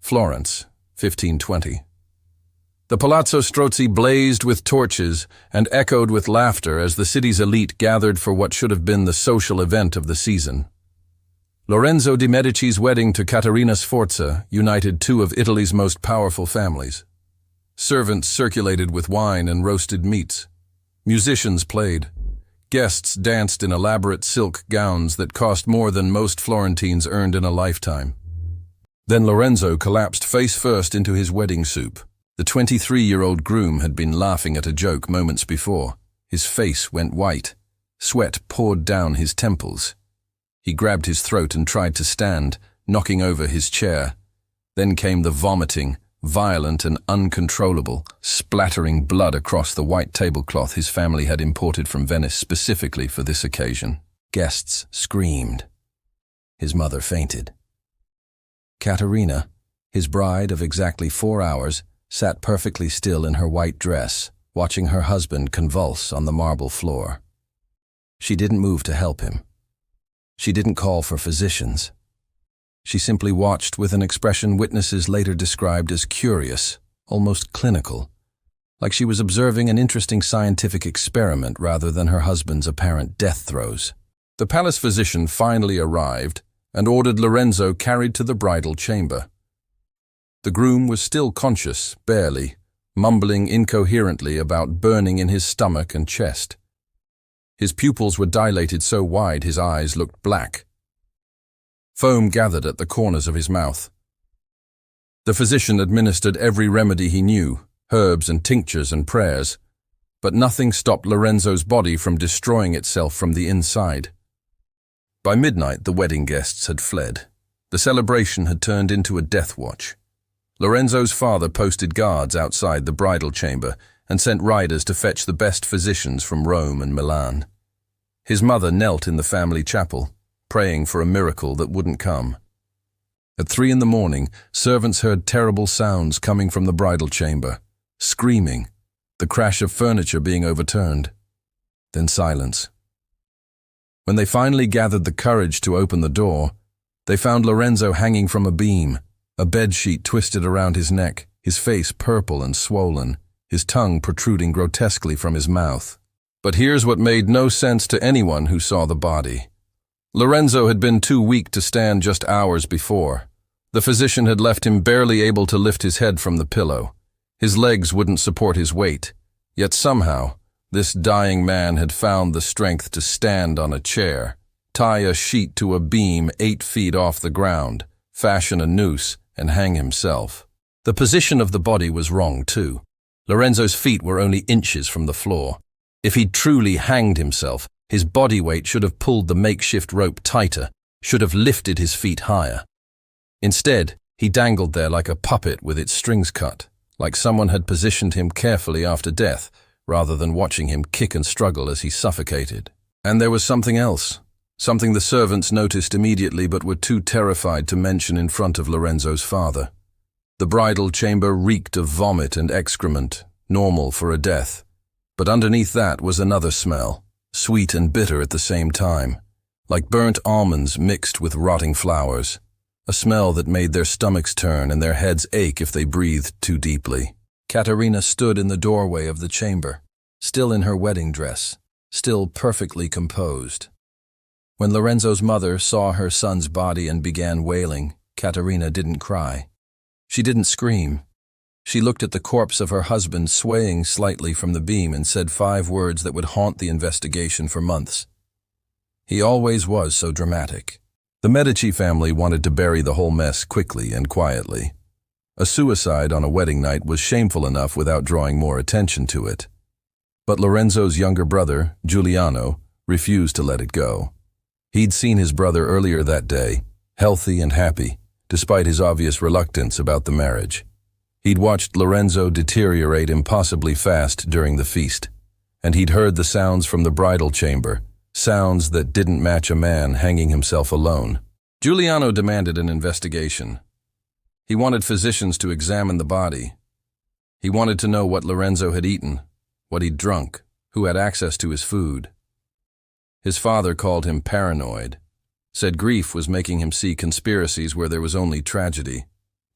Florence, 1520. The Palazzo Strozzi blazed with torches and echoed with laughter as the city's elite gathered for what should have been the social event of the season. Lorenzo de' Medici's wedding to Caterina Sforza united two of Italy's most powerful families. Servants circulated with wine and roasted meats. Musicians played. Guests danced in elaborate silk gowns that cost more than most Florentines earned in a lifetime. Then Lorenzo collapsed face first into his wedding soup. The 23-year-old groom had been laughing at a joke moments before. His face went white. Sweat poured down his temples. He grabbed his throat and tried to stand, knocking over his chair. Then came the vomiting, violent and uncontrollable, splattering blood across the white tablecloth his family had imported from Venice specifically for this occasion. Guests screamed. His mother fainted. Caterina, his bride of exactly 4 hours, sat perfectly still in her white dress, watching her husband convulse on the marble floor. She didn't move to help him. She didn't call for physicians. She simply watched with an expression witnesses later described as curious, almost clinical, like she was observing an interesting scientific experiment rather than her husband's apparent death throes. The palace physician finally arrived and ordered Lorenzo carried to the bridal chamber. The groom was still conscious, barely, mumbling incoherently about burning in his stomach and chest. His pupils were dilated so wide his eyes looked black. Foam gathered at the corners of his mouth. The physician administered every remedy he knew, herbs and tinctures and prayers, but nothing stopped Lorenzo's body from destroying itself from the inside. By midnight, the wedding guests had fled. The celebration had turned into a death watch. Lorenzo's father posted guards outside the bridal chamber and sent riders to fetch the best physicians from Rome and Milan. His mother knelt in the family chapel, praying for a miracle that wouldn't come. At 3 a.m, servants heard terrible sounds coming from the bridal chamber, screaming, the crash of furniture being overturned. Then silence. When they finally gathered the courage to open the door, they found Lorenzo hanging from a beam, a bedsheet twisted around his neck, his face purple and swollen, his tongue protruding grotesquely from his mouth. But here's what made no sense to anyone who saw the body. Lorenzo had been too weak to stand just hours before. The physician had left him barely able to lift his head from the pillow. His legs wouldn't support his weight. Yet somehow, this dying man had found the strength to stand on a chair, tie a sheet to a beam 8 feet off the ground, fashion a noose, and hang himself. The position of the body was wrong, too. Lorenzo's feet were only inches from the floor. If he'd truly hanged himself, his body weight should have pulled the makeshift rope tighter, should have lifted his feet higher. Instead, he dangled there like a puppet with its strings cut, like someone had positioned him carefully after death, rather than watching him kick and struggle as he suffocated. And there was something else, something the servants noticed immediately but were too terrified to mention in front of Lorenzo's father. The bridal chamber reeked of vomit and excrement, normal for a death. But underneath that was another smell, sweet and bitter at the same time, like burnt almonds mixed with rotting flowers, a smell that made their stomachs turn and their heads ache if they breathed too deeply. Caterina stood in the doorway of the chamber, still in her wedding dress, still perfectly composed. When Lorenzo's mother saw her son's body and began wailing, Caterina didn't cry. She didn't scream. She looked at the corpse of her husband swaying slightly from the beam and said 5 words that would haunt the investigation for months. He always was so dramatic. The Medici family wanted to bury the whole mess quickly and quietly. A suicide on a wedding night was shameful enough without drawing more attention to it. But Lorenzo's younger brother, Giuliano, refused to let it go. He'd seen his brother earlier that day, healthy and happy, despite his obvious reluctance about the marriage. He'd watched Lorenzo deteriorate impossibly fast during the feast, and he'd heard the sounds from the bridal chamber, sounds that didn't match a man hanging himself alone. Giuliano demanded an investigation. He wanted physicians to examine the body. He wanted to know what Lorenzo had eaten, what he'd drunk, who had access to his food. His father called him paranoid, said grief was making him see conspiracies where there was only tragedy.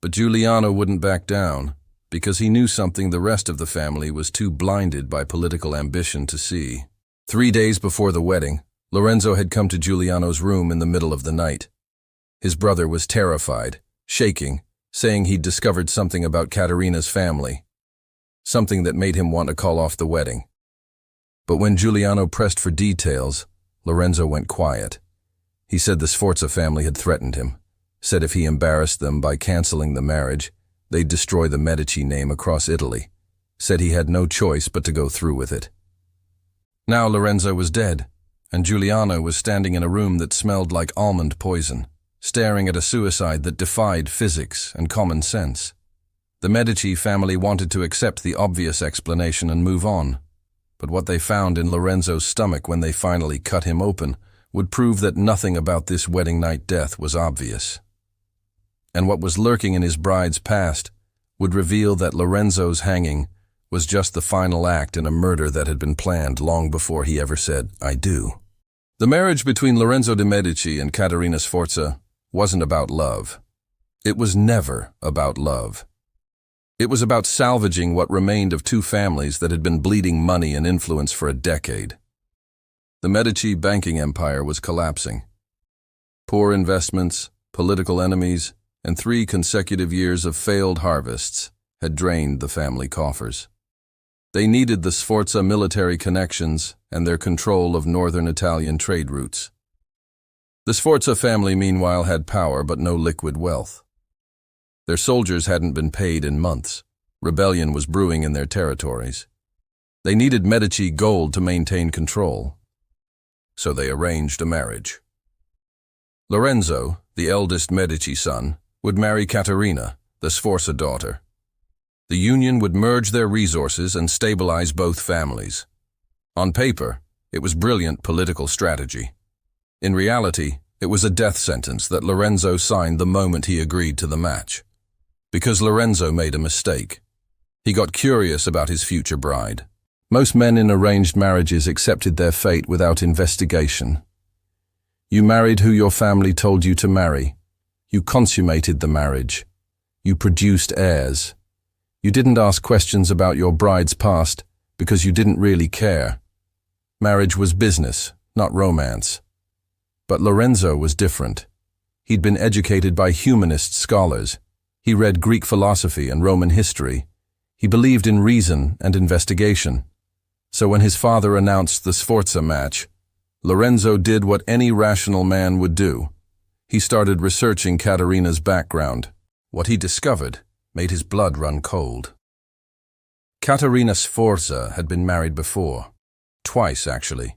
But Giuliano wouldn't back down, because he knew something the rest of the family was too blinded by political ambition to see. 3 days before the wedding, Lorenzo had come to Giuliano's room in the middle of the night. His brother was terrified, shaking, saying he'd discovered something about Caterina's family, something that made him want to call off the wedding. But when Giuliano pressed for details, Lorenzo went quiet. He said the Sforza family had threatened him, said if he embarrassed them by canceling the marriage, they'd destroy the Medici name across Italy, said he had no choice but to go through with it. Now Lorenzo was dead, and Giuliano was standing in a room that smelled like almond poison, staring at a suicide that defied physics and common sense. The Medici family wanted to accept the obvious explanation and move on, but what they found in Lorenzo's stomach when they finally cut him open would prove that nothing about this wedding night death was obvious. And what was lurking in his bride's past would reveal that Lorenzo's hanging was just the final act in a murder that had been planned long before he ever said, "I do." The marriage between Lorenzo de' Medici and Caterina Sforza wasn't about love. It was never about love. It was about salvaging what remained of two families that had been bleeding money and influence for a decade. The Medici banking empire was collapsing. Poor investments, political enemies, and 3 consecutive years of failed harvests had drained the family coffers. They needed the Sforza military connections and their control of northern Italian trade routes. The Sforza family, meanwhile, had power but no liquid wealth. Their soldiers hadn't been paid in months. Rebellion was brewing in their territories. They needed Medici gold to maintain control. So they arranged a marriage. Lorenzo, the eldest Medici son, would marry Caterina, the Sforza daughter. The union would merge their resources and stabilize both families. On paper, it was brilliant political strategy. In reality, it was a death sentence that Lorenzo signed the moment he agreed to the match. Because Lorenzo made a mistake. He got curious about his future bride. Most men in arranged marriages accepted their fate without investigation. You married who your family told you to marry. You consummated the marriage. You produced heirs. You didn't ask questions about your bride's past because you didn't really care. Marriage was business, not romance. But Lorenzo was different. He'd been educated by humanist scholars. He read Greek philosophy and Roman history. He believed in reason and investigation. So when his father announced the Sforza match, Lorenzo did what any rational man would do. He started researching Caterina's background. What he discovered made his blood run cold. Caterina Sforza had been married before. Twice, actually.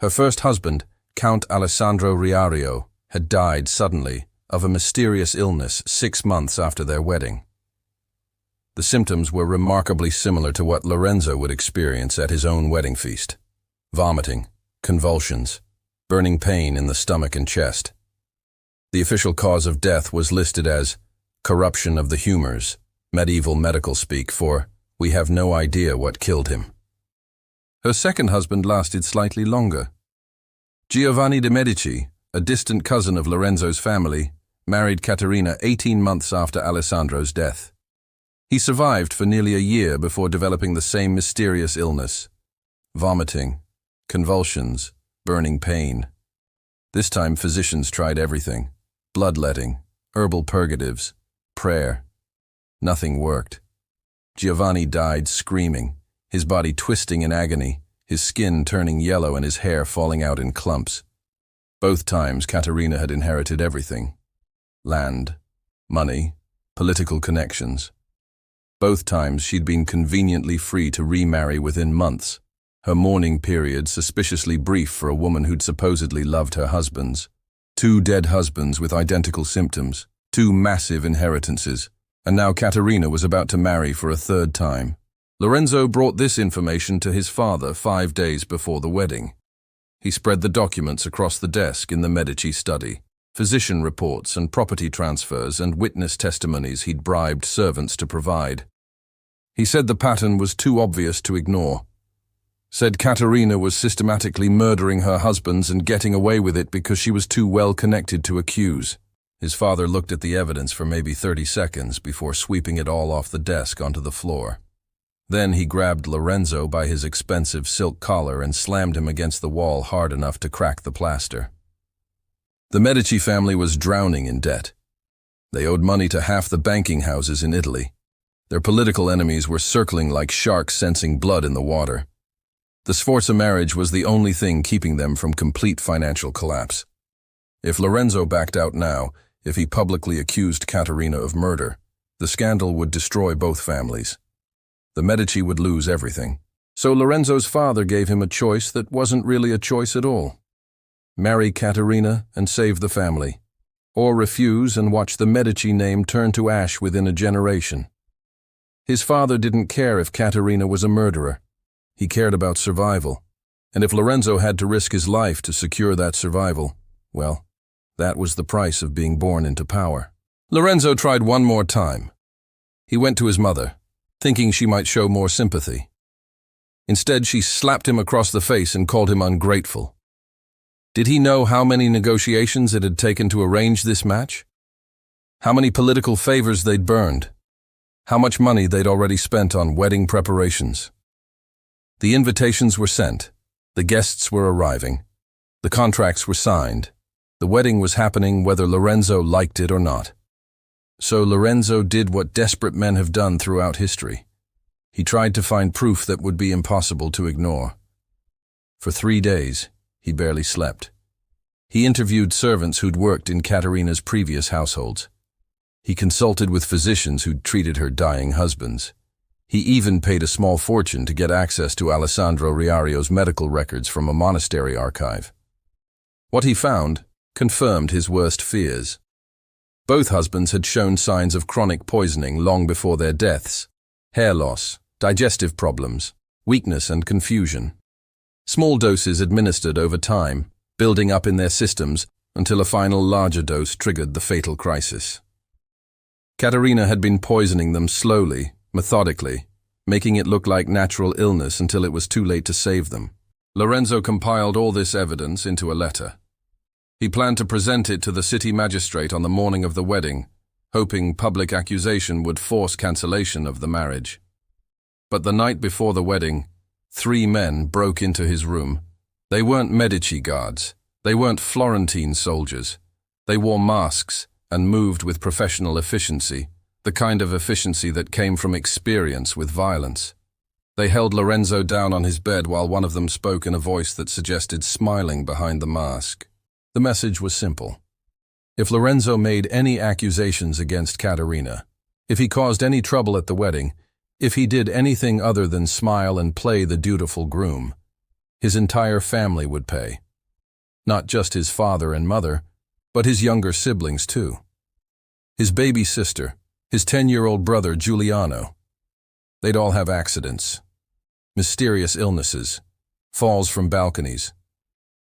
Her first husband, Count Alessandro Riario, had died suddenly of a mysterious illness 6 months after their wedding. The symptoms were remarkably similar to what Lorenzo would experience at his own wedding feast. Vomiting, convulsions, burning pain in the stomach and chest. The official cause of death was listed as corruption of the humors, medieval medical speak for we have no idea what killed him. Her second husband lasted slightly longer. Giovanni de' Medici, a distant cousin of Lorenzo's family, married Caterina 18 months after Alessandro's death. He survived for nearly a year before developing the same mysterious illness. Vomiting, convulsions, burning pain. This time physicians tried everything. Bloodletting, herbal purgatives, prayer. Nothing worked. Giovanni died screaming, his body twisting in agony, his skin turning yellow and his hair falling out in clumps. Both times Caterina had inherited everything. Land, money, political connections. Both times she'd been conveniently free to remarry within months, her mourning period suspiciously brief for a woman who'd supposedly loved her husbands. 2 dead husbands with identical symptoms, 2 massive inheritances, and now Caterina was about to marry for a 3rd time. Lorenzo brought this information to his father 5 days before the wedding. He spread the documents across the desk in the Medici study, physician reports and property transfers and witness testimonies he'd bribed servants to provide. He said the pattern was too obvious to ignore. Said Caterina was systematically murdering her husbands and getting away with it because she was too well connected to accuse. His father looked at the evidence for maybe 30 seconds before sweeping it all off the desk onto the floor. Then he grabbed Lorenzo by his expensive silk collar and slammed him against the wall hard enough to crack the plaster. The Medici family was drowning in debt. They owed money to half the banking houses in Italy. Their political enemies were circling like sharks sensing blood in the water. The Sforza marriage was the only thing keeping them from complete financial collapse. If Lorenzo backed out now, if he publicly accused Caterina of murder, the scandal would destroy both families. The Medici would lose everything. So Lorenzo's father gave him a choice that wasn't really a choice at all. Marry Caterina and save the family, or refuse and watch the Medici name turn to ash within a generation. His father didn't care if Caterina was a murderer. He cared about survival, and if Lorenzo had to risk his life to secure that survival, well, that was the price of being born into power. Lorenzo tried one more time. He went to his mother, thinking she might show more sympathy. Instead, she slapped him across the face and called him ungrateful. Did he know how many negotiations it had taken to arrange this match? How many political favors they'd burned? How much money they'd already spent on wedding preparations? The invitations were sent, the guests were arriving, the contracts were signed, the wedding was happening whether Lorenzo liked it or not. So Lorenzo did what desperate men have done throughout history. He tried to find proof that would be impossible to ignore. For 3 days, he barely slept. He interviewed servants who'd worked in Caterina's previous households. He consulted with physicians who'd treated her dying husbands. He even paid a small fortune to get access to Alessandro Riario's medical records from a monastery archive. What he found confirmed his worst fears. Both husbands had shown signs of chronic poisoning long before their deaths: hair loss, digestive problems, weakness and confusion. Small doses administered over time, building up in their systems until a final larger dose triggered the fatal crisis. Caterina had been poisoning them slowly, methodically, making it look like natural illness until it was too late to save them. Lorenzo compiled all this evidence into a letter. He planned to present it to the city magistrate on the morning of the wedding, hoping public accusation would force cancellation of the marriage. But the night before the wedding, 3 men broke into his room. They weren't Medici guards. They weren't Florentine soldiers. They wore masks and moved with professional efficiency, the kind of efficiency that came from experience with violence. They held Lorenzo down on his bed while one of them spoke in a voice that suggested smiling behind the mask. The message was simple. If Lorenzo made any accusations against Caterina, if he caused any trouble at the wedding, if he did anything other than smile and play the dutiful groom, his entire family would pay. Not just his father and mother, but his younger siblings too. His baby sister, his 10-year-old brother Giuliano. They'd all have accidents, mysterious illnesses, falls from balconies,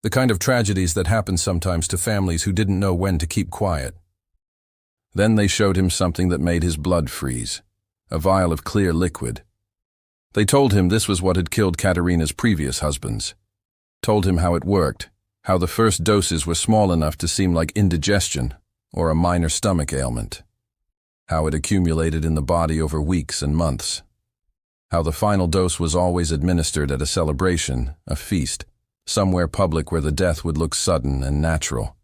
the kind of tragedies that happen sometimes to families who didn't know when to keep quiet. Then they showed him something that made his blood freeze, a vial of clear liquid. They told him this was what had killed Caterina's previous husbands, told him how it worked, how the first doses were small enough to seem like indigestion or a minor stomach ailment, how it accumulated in the body over weeks and months, how the final dose was always administered at a celebration, a feast, somewhere public where the death would look sudden and natural.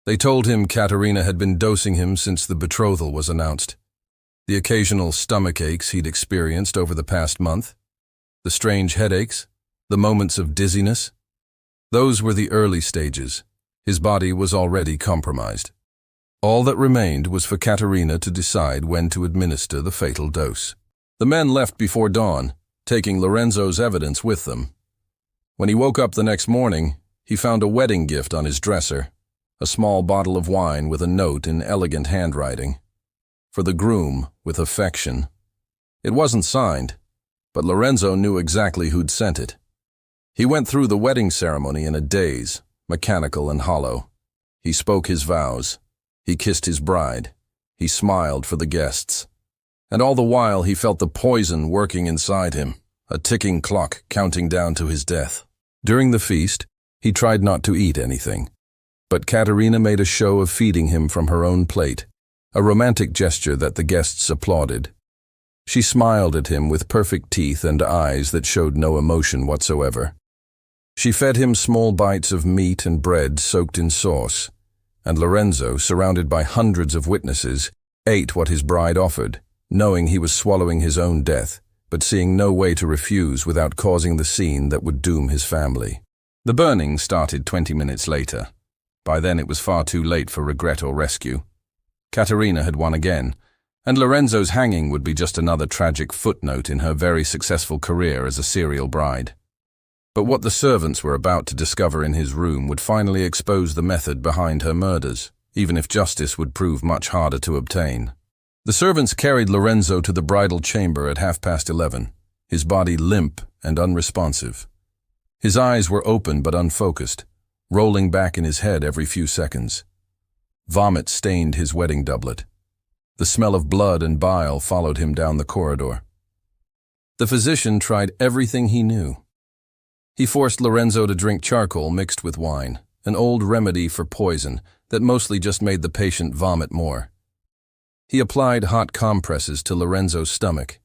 They told him Caterina had been dosing him since the betrothal was announced. The occasional stomach aches he'd experienced over the past month, the strange headaches, the moments of dizziness, those were the early stages. His body was already compromised. All that remained was for Caterina to decide when to administer the fatal dose. The men left before dawn, taking Lorenzo's evidence with them. When he woke up the next morning, he found a wedding gift on his dresser, a small bottle of wine with a note in elegant handwriting. For the groom, with affection. It wasn't signed, but Lorenzo knew exactly who'd sent it. He went through the wedding ceremony in a daze, mechanical and hollow. He spoke his vows. He kissed his bride. He smiled for the guests. And all the while he felt the poison working inside him, a ticking clock counting down to his death. During the feast, he tried not to eat anything. But Katerina made a show of feeding him from her own plate, a romantic gesture that the guests applauded. She smiled at him with perfect teeth and eyes that showed no emotion whatsoever. She fed him small bites of meat and bread soaked in sauce, and Lorenzo, surrounded by hundreds of witnesses, ate what his bride offered, knowing he was swallowing his own death, but seeing no way to refuse without causing the scene that would doom his family. The burning started 20 minutes later. By then it was far too late for regret or rescue. Katerina had won again, and Lorenzo's hanging would be just another tragic footnote in her very successful career as a serial bride. But what the servants were about to discover in his room would finally expose the method behind her murders, even if justice would prove much harder to obtain. The servants carried Lorenzo to the bridal chamber at 11:30, his body limp and unresponsive. His eyes were open but unfocused, rolling back in his head every few seconds. Vomit stained his wedding doublet. The smell of blood and bile followed him down the corridor. The physician tried everything he knew. He forced Lorenzo to drink charcoal mixed with wine, an old remedy for poison that mostly just made the patient vomit more. He applied hot compresses to Lorenzo's stomach.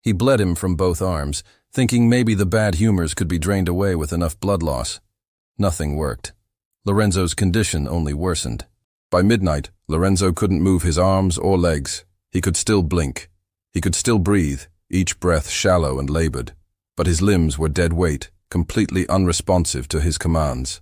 He bled him from both arms, thinking maybe the bad humors could be drained away with enough blood loss. Nothing worked. Lorenzo's condition only worsened. By midnight, Lorenzo couldn't move his arms or legs. He could still blink. He could still breathe, each breath shallow and labored. But his limbs were dead weight, completely unresponsive to his commands.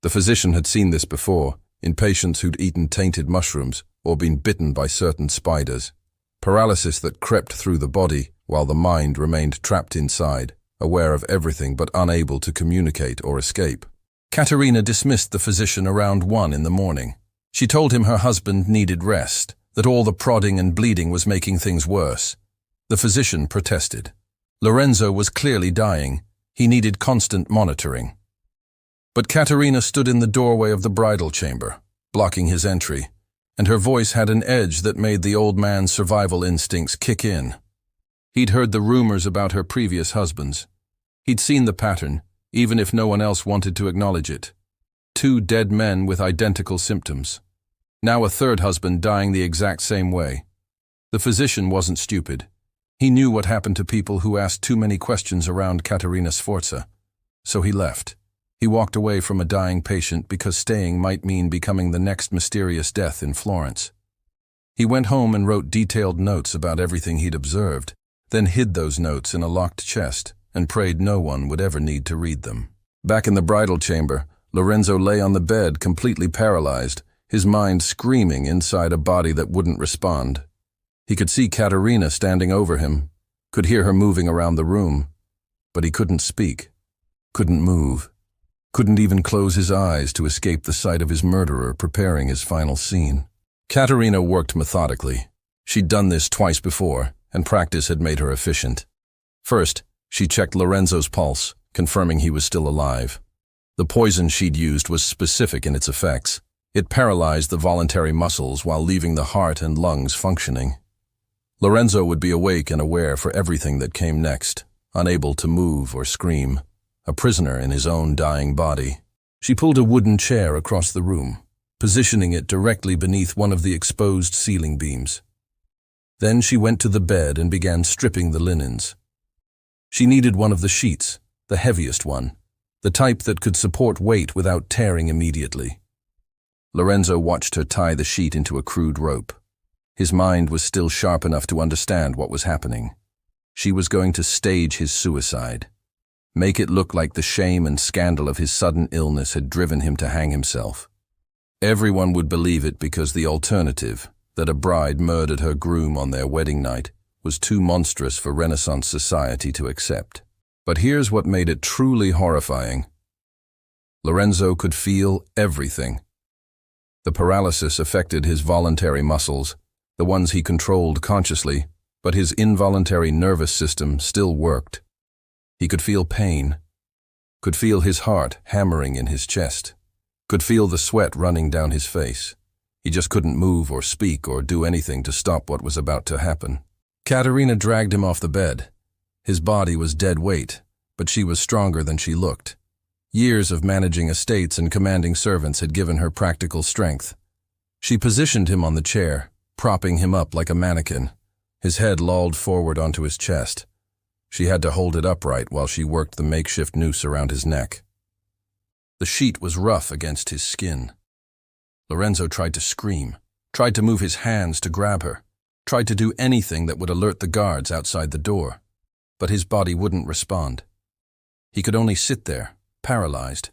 The physician had seen this before, in patients who'd eaten tainted mushrooms or been bitten by certain spiders. Paralysis that crept through the body while the mind remained trapped inside, aware of everything but unable to communicate or escape. Katerina dismissed the physician around 1 in the morning. She told him her husband needed rest, that all the prodding and bleeding was making things worse. The physician protested. Lorenzo was clearly dying. He needed constant monitoring. But Katerina stood in the doorway of the bridal chamber, blocking his entry, and her voice had an edge that made the old man's survival instincts kick in. He'd heard the rumors about her previous husbands. He'd seen the pattern, even if no one else wanted to acknowledge it. 2 dead men with identical symptoms. Now a third husband dying the exact same way. The physician wasn't stupid. He knew what happened to people who asked too many questions around Caterina Sforza. So he left. He walked away from a dying patient because staying might mean becoming the next mysterious death in Florence. He went home and wrote detailed notes about everything he'd observed, then hid those notes in a locked chest and prayed no one would ever need to read them. Back in the bridal chamber, Lorenzo lay on the bed completely paralyzed, his mind screaming inside a body that wouldn't respond. He could see Katerina standing over him, could hear her moving around the room, but he couldn't speak, couldn't move, couldn't even close his eyes to escape the sight of his murderer preparing his final scene. Katerina worked methodically. She'd done this twice before, and practice had made her efficient. First, she checked Lorenzo's pulse, confirming he was still alive. The poison she'd used was specific in its effects. It paralyzed the voluntary muscles while leaving the heart and lungs functioning. Lorenzo would be awake and aware for everything that came next, unable to move or scream, a prisoner in his own dying body. She pulled a wooden chair across the room, positioning it directly beneath one of the exposed ceiling beams. Then she went to the bed and began stripping the linens. She needed one of the sheets, the heaviest one, the type that could support weight without tearing immediately. Lorenzo watched her tie the sheet into a crude rope. His mind was still sharp enough to understand what was happening. She was going to stage his suicide, make it look like the shame and scandal of his sudden illness had driven him to hang himself. Everyone would believe it because the alternative, that a bride murdered her groom on their wedding night, was too monstrous for Renaissance society to accept. But here's what made it truly horrifying. Lorenzo could feel everything. The paralysis affected his voluntary muscles, the ones he controlled consciously, but his involuntary nervous system still worked. He could feel pain, could feel his heart hammering in his chest, could feel the sweat running down his face. He just couldn't move or speak or do anything to stop what was about to happen. Katerina dragged him off the bed. His body was dead weight, but she was stronger than she looked. Years of managing estates and commanding servants had given her practical strength. She positioned him on the chair, propping him up like a mannequin, his head lolled forward onto his chest. She had to hold it upright while she worked the makeshift noose around his neck. The sheet was rough against his skin. Lorenzo tried to scream, tried to move his hands to grab her, tried to do anything that would alert the guards outside the door, but his body wouldn't respond. He could only sit there, paralyzed,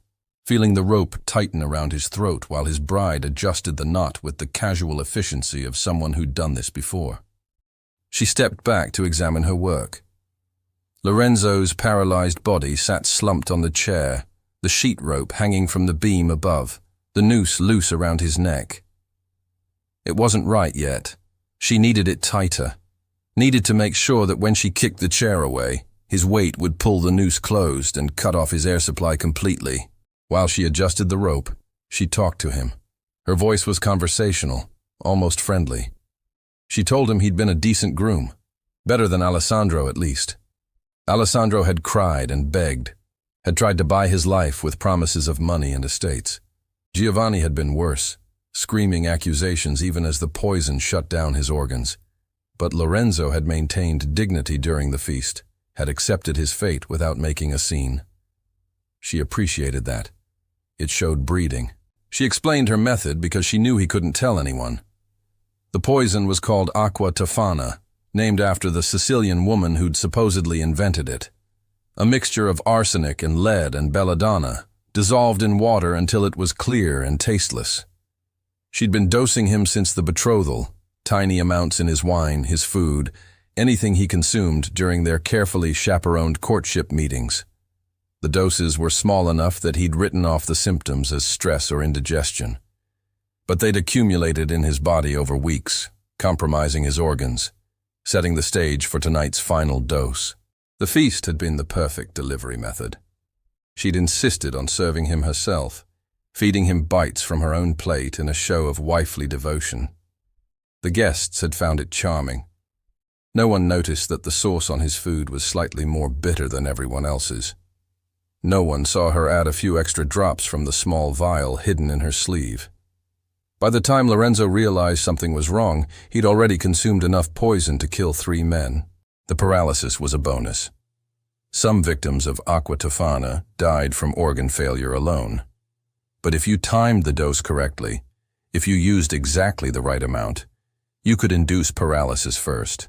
feeling the rope tighten around his throat while his bride adjusted the knot with the casual efficiency of someone who'd done this before. She stepped back to examine her work. Lorenzo's paralyzed body sat slumped on the chair, the sheet rope hanging from the beam above, the noose loose around his neck. It wasn't right yet. She needed it tighter, needed to make sure that when she kicked the chair away, his weight would pull the noose closed and cut off his air supply completely. While she adjusted the rope, she talked to him. Her voice was conversational, almost friendly. She told him he'd been a decent groom, better than Alessandro at least. Alessandro had cried and begged, had tried to buy his life with promises of money and estates. Giovanni had been worse, screaming accusations even as the poison shut down his organs. But Lorenzo had maintained dignity during the feast, had accepted his fate without making a scene. She appreciated that. It showed breeding. She explained her method because she knew he couldn't tell anyone. The poison was called aqua tofana, named after the Sicilian woman who'd supposedly invented it. A mixture of arsenic and lead and belladonna, dissolved in water until it was clear and tasteless. She'd been dosing him since the betrothal, tiny amounts in his wine, his food, anything he consumed during their carefully chaperoned courtship meetings. The doses were small enough that he'd written off the symptoms as stress or indigestion. But they'd accumulated in his body over weeks, compromising his organs, setting the stage for tonight's final dose. The feast had been the perfect delivery method. She'd insisted on serving him herself, feeding him bites from her own plate in a show of wifely devotion. The guests had found it charming. No one noticed that the sauce on his food was slightly more bitter than everyone else's. No one saw her add a few extra drops from the small vial hidden in her sleeve. By the time Lorenzo realized something was wrong, he'd already consumed enough poison to kill 3 men. The paralysis was a bonus. Some victims of aqua tofana died from organ failure alone. But if you timed the dose correctly, if you used exactly the right amount, you could induce paralysis first.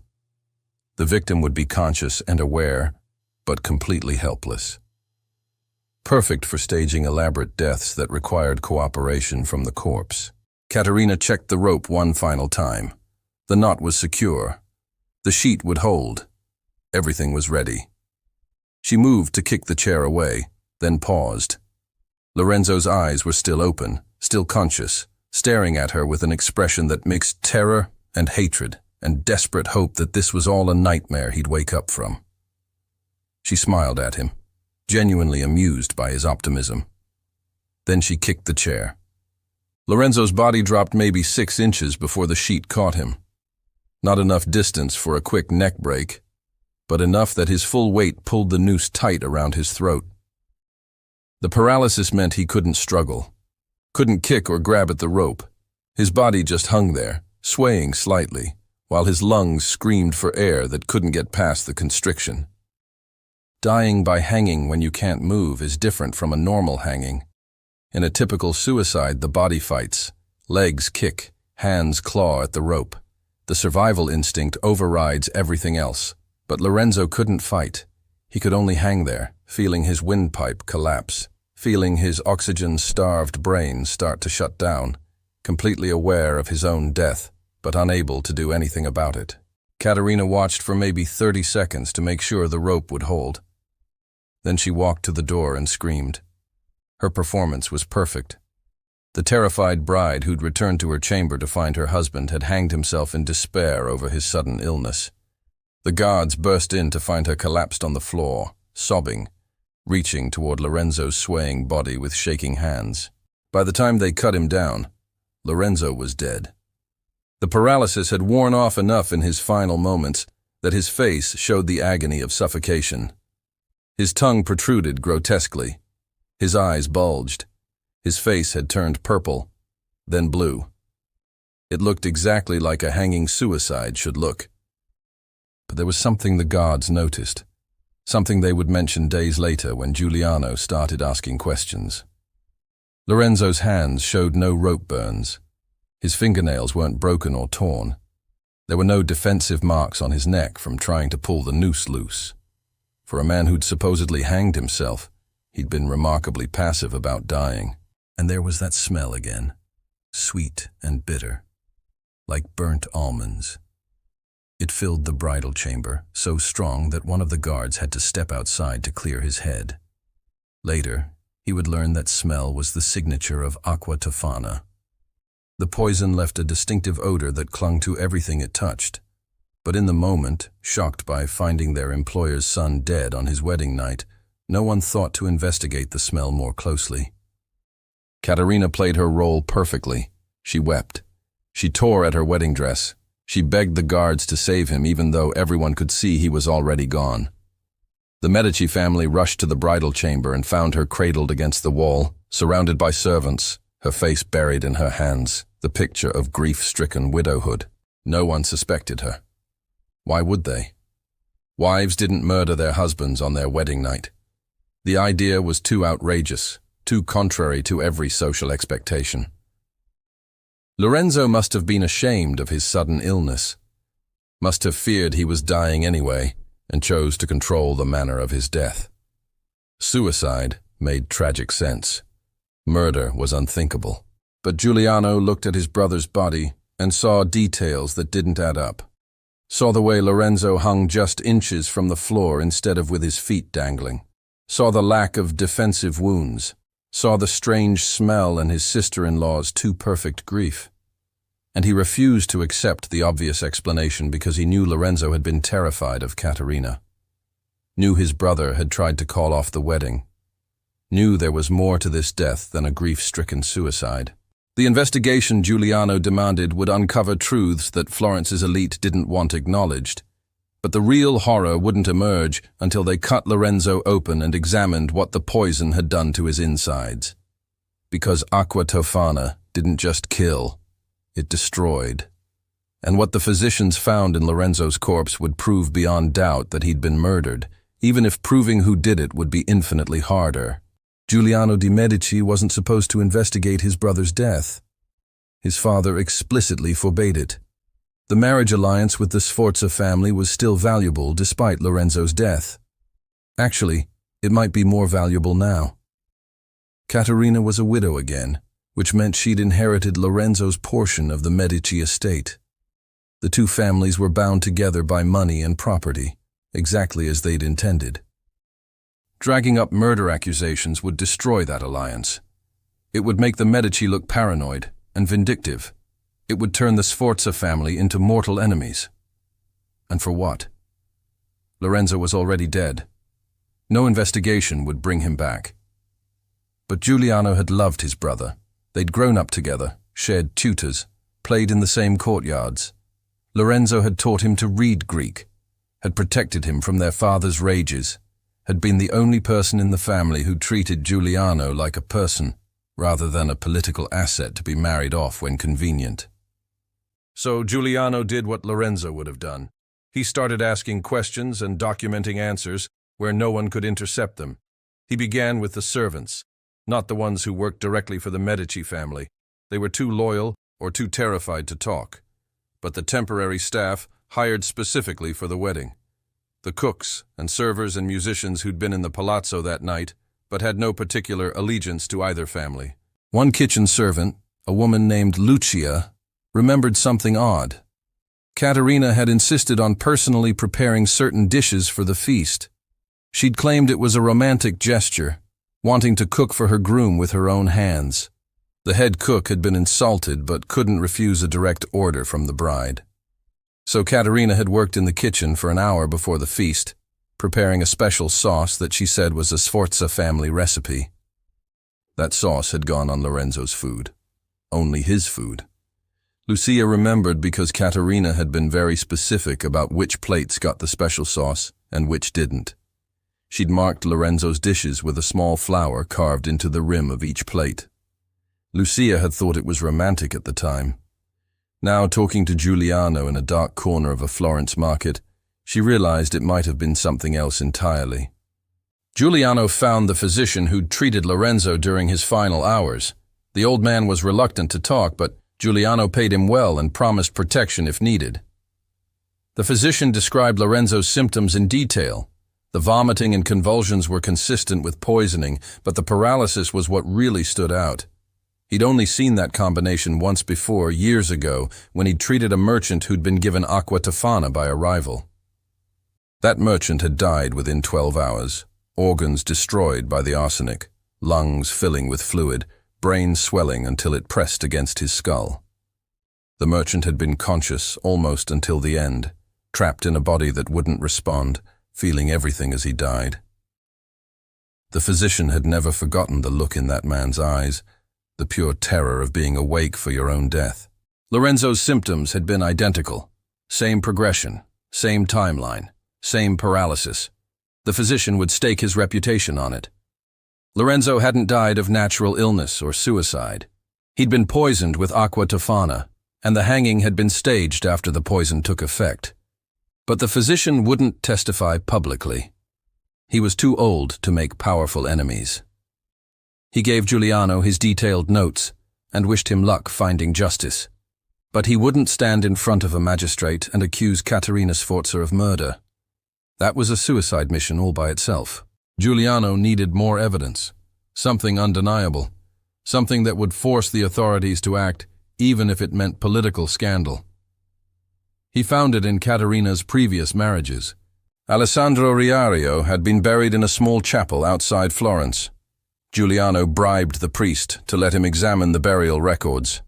The victim would be conscious and aware, but completely helpless. Perfect for staging elaborate deaths that required cooperation from the corpse. Caterina checked the rope one final time. The knot was secure. The sheet would hold. Everything was ready. She moved to kick the chair away, then paused. Lorenzo's eyes were still open, still conscious, staring at her with an expression that mixed terror and hatred and desperate hope that this was all a nightmare he'd wake up from. She smiled at him, genuinely amused by his optimism. Then she kicked the chair. Lorenzo's body dropped maybe 6 inches before the sheet caught him. Not enough distance for a quick neck break, but enough that his full weight pulled the noose tight around his throat. The paralysis meant he couldn't struggle, couldn't kick or grab at the rope. His body just hung there, swaying slightly, while his lungs screamed for air that couldn't get past the constriction. Dying by hanging when you can't move is different from a normal hanging. In a typical suicide, the body fights. Legs kick, hands claw at the rope. The survival instinct overrides everything else. But Lorenzo couldn't fight. He could only hang there, feeling his windpipe collapse, feeling his oxygen-starved brain start to shut down, completely aware of his own death, but unable to do anything about it. Caterina watched for maybe 30 seconds to make sure the rope would hold. Then she walked to the door and screamed. Her performance was perfect. The terrified bride who'd returned to her chamber to find her husband had hanged himself in despair over his sudden illness. The guards burst in to find her collapsed on the floor, sobbing, reaching toward Lorenzo's swaying body with shaking hands. By the time they cut him down, Lorenzo was dead. The paralysis had worn off enough in his final moments that his face showed the agony of suffocation. His tongue protruded grotesquely. His eyes bulged. His face had turned purple, then blue. It looked exactly like a hanging suicide should look. But there was something the guards noticed, something they would mention days later when Giuliano started asking questions. Lorenzo's hands showed no rope burns. His fingernails weren't broken or torn. There were no defensive marks on his neck from trying to pull the noose loose. For a man who'd supposedly hanged himself, he'd been remarkably passive about dying. And there was that smell again, sweet and bitter, like burnt almonds. It filled the bridal chamber, so strong that one of the guards had to step outside to clear his head. Later, he would learn that smell was the signature of aqua tofana. The poison left a distinctive odor that clung to everything it touched. But in the moment, shocked by finding their employer's son dead on his wedding night, no one thought to investigate the smell more closely. Caterina played her role perfectly. She wept. She tore at her wedding dress. She begged the guards to save him even though everyone could see he was already gone. The Medici family rushed to the bridal chamber and found her cradled against the wall, surrounded by servants, her face buried in her hands, the picture of grief-stricken widowhood. No one suspected her. Why would they? Wives didn't murder their husbands on their wedding night. The idea was too outrageous, too contrary to every social expectation. Lorenzo must have been ashamed of his sudden illness, must have feared he was dying anyway, and chose to control the manner of his death. Suicide made tragic sense. Murder was unthinkable. But Giuliano looked at his brother's body and saw details that didn't add up. Saw the way Lorenzo hung just inches from the floor instead of with his feet dangling. Saw the lack of defensive wounds. Saw the strange smell and his sister-in-law's too perfect grief. And he refused to accept the obvious explanation because he knew Lorenzo had been terrified of Caterina. Knew his brother had tried to call off the wedding. Knew there was more to this death than a grief-stricken suicide. The investigation Giuliano demanded would uncover truths that Florence's elite didn't want acknowledged. But the real horror wouldn't emerge until they cut Lorenzo open and examined what the poison had done to his insides. Because aqua tofana didn't just kill, it destroyed. And what the physicians found in Lorenzo's corpse would prove beyond doubt that he'd been murdered, even if proving who did it would be infinitely harder. Giuliano de' Medici wasn't supposed to investigate his brother's death. His father explicitly forbade it. The marriage alliance with the Sforza family was still valuable despite Lorenzo's death. Actually, it might be more valuable now. Caterina was a widow again, which meant she'd inherited Lorenzo's portion of the Medici estate. The two families were bound together by money and property, exactly as they'd intended. Dragging up murder accusations would destroy that alliance. It would make the Medici look paranoid and vindictive. It would turn the Sforza family into mortal enemies. And for what? Lorenzo was already dead. No investigation would bring him back. But Giuliano had loved his brother. They'd grown up together, shared tutors, played in the same courtyards. Lorenzo had taught him to read Greek, had protected him from their father's rages, had been the only person in the family who treated Giuliano like a person, rather than a political asset to be married off when convenient. So Giuliano did what Lorenzo would have done. He started asking questions and documenting answers where no one could intercept them. He began with the servants, not the ones who worked directly for the Medici family. They were too loyal or too terrified to talk. But the temporary staff hired specifically for the wedding. The cooks and servers and musicians who'd been in the palazzo that night, but had no particular allegiance to either family. One kitchen servant, a woman named Lucia, remembered something odd. Caterina had insisted on personally preparing certain dishes for the feast. She'd claimed it was a romantic gesture, wanting to cook for her groom with her own hands. The head cook had been insulted but couldn't refuse a direct order from the bride. So Caterina had worked in the kitchen for an hour before the feast, preparing a special sauce that she said was a Sforza family recipe. That sauce had gone on Lorenzo's food. Only his food. Lucia remembered because Caterina had been very specific about which plates got the special sauce and which didn't. She'd marked Lorenzo's dishes with a small flower carved into the rim of each plate. Lucia had thought it was romantic at the time. Now, talking to Giuliano in a dark corner of a Florence market, she realized it might have been something else entirely. Giuliano found the physician who'd treated Lorenzo during his final hours. The old man was reluctant to talk, but Giuliano paid him well and promised protection if needed. The physician described Lorenzo's symptoms in detail. The vomiting and convulsions were consistent with poisoning, but the paralysis was what really stood out. He'd only seen that combination once before, years ago, when he'd treated a merchant who'd been given aqua tofana by a rival. That merchant had died within 12 hours, organs destroyed by the arsenic, lungs filling with fluid, brain swelling until it pressed against his skull. The merchant had been conscious almost until the end, trapped in a body that wouldn't respond, feeling everything as he died. The physician had never forgotten the look in that man's eyes, the pure terror of being awake for your own death. Lorenzo's symptoms had been identical. Same progression, same timeline, same paralysis. The physician would stake his reputation on it. Lorenzo hadn't died of natural illness or suicide. He'd been poisoned with aqua tofana, and the hanging had been staged after the poison took effect. But the physician wouldn't testify publicly. He was too old to make powerful enemies. He gave Giuliano his detailed notes and wished him luck finding justice. But he wouldn't stand in front of a magistrate and accuse Caterina Sforza of murder. That was a suicide mission all by itself. Giuliano needed more evidence, something undeniable, something that would force the authorities to act even if it meant political scandal. He found it in Caterina's previous marriages. Alessandro Riario had been buried in a small chapel outside Florence. Giuliano bribed the priest to let him examine the burial records.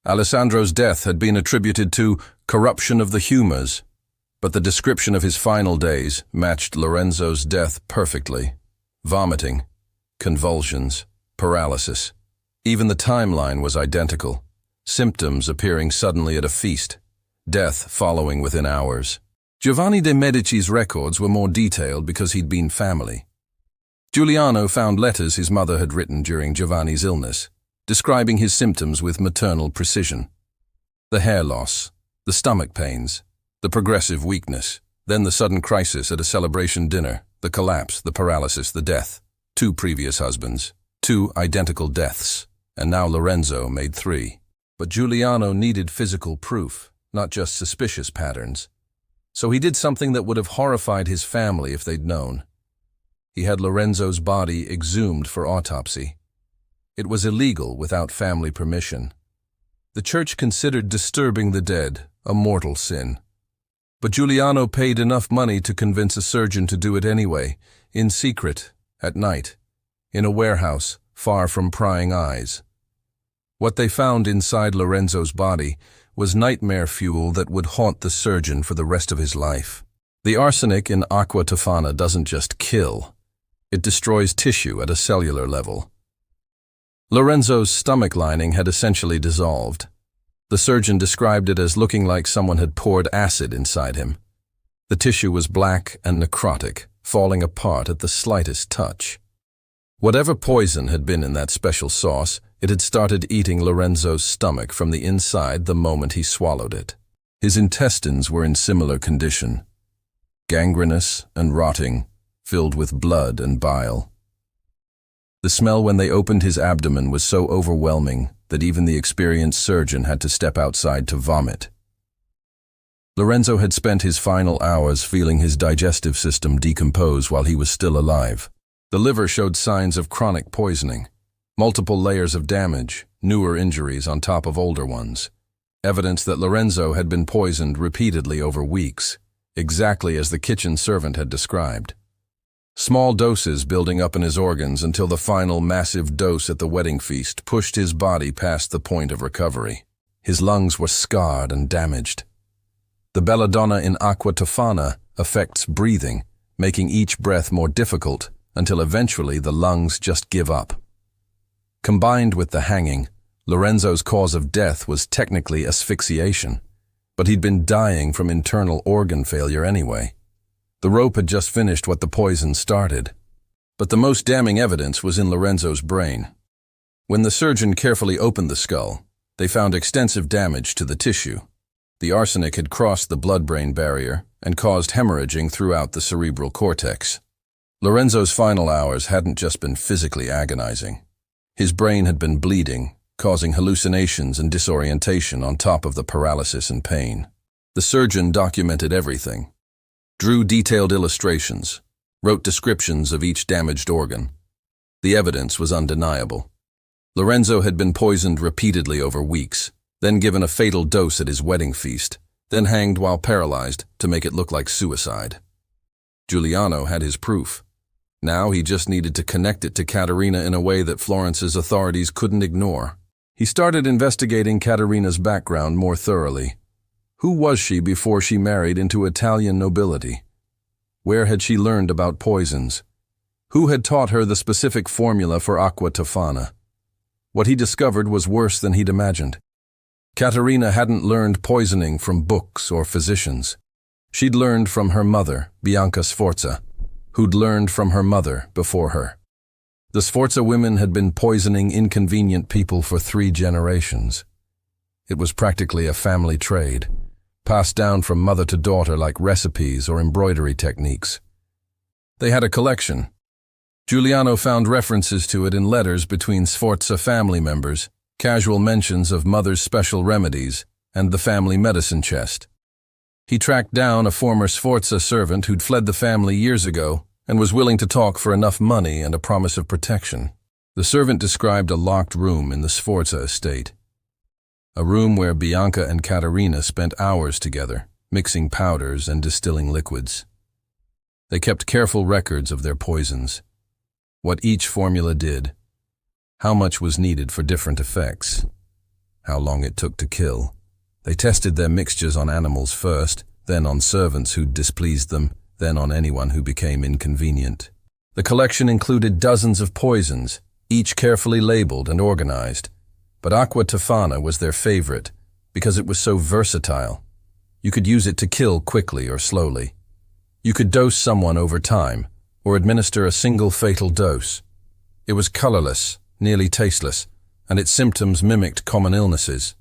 Alessandro's death had been attributed to corruption of the humors, but the description of his final days matched Lorenzo's death perfectly. Vomiting, convulsions, paralysis. Even the timeline was identical. Symptoms appearing suddenly at a feast, death following within hours. Giovanni de' Medici's records were more detailed because he'd been family. Giuliano found letters his mother had written during Giovanni's illness, describing his symptoms with maternal precision. The hair loss, the stomach pains, the progressive weakness, then the sudden crisis at a celebration dinner, the collapse, the paralysis, the death. 2 previous husbands, 2 identical deaths, and now Lorenzo made 3. But Giuliano needed physical proof, not just suspicious patterns. So he did something that would have horrified his family if they'd known. He had Lorenzo's body exhumed for autopsy. It was illegal without family permission. The church considered disturbing the dead a mortal sin. But Giuliano paid enough money to convince a surgeon to do it anyway, in secret, at night, in a warehouse far from prying eyes. What they found inside Lorenzo's body was nightmare fuel that would haunt the surgeon for the rest of his life. The arsenic in aqua tofana doesn't just kill. It destroys tissue at a cellular level. Lorenzo's stomach lining had essentially dissolved. The surgeon described it as looking like someone had poured acid inside him. The tissue was black and necrotic, falling apart at the slightest touch. Whatever poison had been in that special sauce, it had started eating Lorenzo's stomach from the inside the moment he swallowed it. His intestines were in similar condition, gangrenous and rotting, filled with blood and bile. The smell when they opened his abdomen was so overwhelming that even the experienced surgeon had to step outside to vomit. Lorenzo had spent his final hours feeling his digestive system decompose while he was still alive. The liver showed signs of chronic poisoning, multiple layers of damage, newer injuries on top of older ones. Evidence that Lorenzo had been poisoned repeatedly over weeks, exactly as the kitchen servant had described. Small doses building up in his organs until the final massive dose at the wedding feast pushed his body past the point of recovery. His lungs were scarred and damaged. The belladonna in aqua tofana affects breathing, making each breath more difficult until eventually the lungs just give up. Combined with the hanging, Lorenzo's cause of death was technically asphyxiation, but he'd been dying from internal organ failure anyway. The rope had just finished what the poison started. But the most damning evidence was in Lorenzo's brain. When the surgeon carefully opened the skull, they found extensive damage to the tissue. The arsenic had crossed the blood-brain barrier and caused hemorrhaging throughout the cerebral cortex. Lorenzo's final hours hadn't just been physically agonizing. His brain had been bleeding, causing hallucinations and disorientation on top of the paralysis and pain. The surgeon documented everything, drew detailed illustrations, wrote descriptions of each damaged organ. The evidence was undeniable. Lorenzo had been poisoned repeatedly over weeks, then given a fatal dose at his wedding feast, then hanged while paralyzed to make it look like suicide. Giuliano had his proof. Now he just needed to connect it to Caterina in a way that Florence's authorities couldn't ignore. He started investigating Caterina's background more thoroughly. Who was she before she married into Italian nobility? Where had she learned about poisons? Who had taught her the specific formula for acqua tofana? What he discovered was worse than he'd imagined. Caterina hadn't learned poisoning from books or physicians. She'd learned from her mother, Bianca Sforza, who'd learned from her mother before her. The Sforza women had been poisoning inconvenient people for 3 generations. It was practically a family trade, passed down from mother to daughter like recipes or embroidery techniques. They had a collection. Giuliano found references to it in letters between Sforza family members, casual mentions of mother's special remedies, and the family medicine chest. He tracked down a former Sforza servant who'd fled the family years ago and was willing to talk for enough money and a promise of protection. The servant described a locked room in the Sforza estate. A room where Bianca and Caterina spent hours together, mixing powders and distilling liquids. They kept careful records of their poisons, what each formula did, how much was needed for different effects, how long it took to kill. They tested their mixtures on animals first, then on servants who'd displeased them, then on anyone who became inconvenient. The collection included dozens of poisons, each carefully labeled and organized. But acqua tofana was their favorite because it was so versatile. You could use it to kill quickly or slowly. You could dose someone over time or administer a single fatal dose. It was colorless, nearly tasteless, and its symptoms mimicked common illnesses.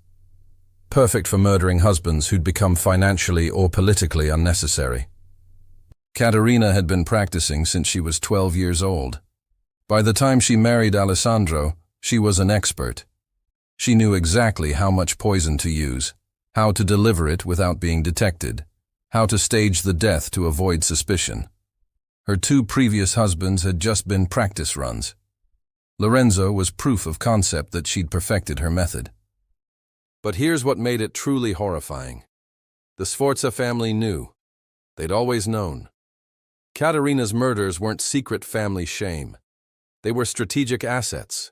Perfect for murdering husbands who'd become financially or politically unnecessary. Caterina had been practicing since she was 12 years old. By the time she married Alessandro, she was an expert. She knew exactly how much poison to use, how to deliver it without being detected, how to stage the death to avoid suspicion. Her 2 previous husbands had just been practice runs. Lorenzo was proof of concept that she'd perfected her method. But here's what made it truly horrifying. The Sforza family knew. They'd always known. Caterina's murders weren't secret family shame. They were strategic assets.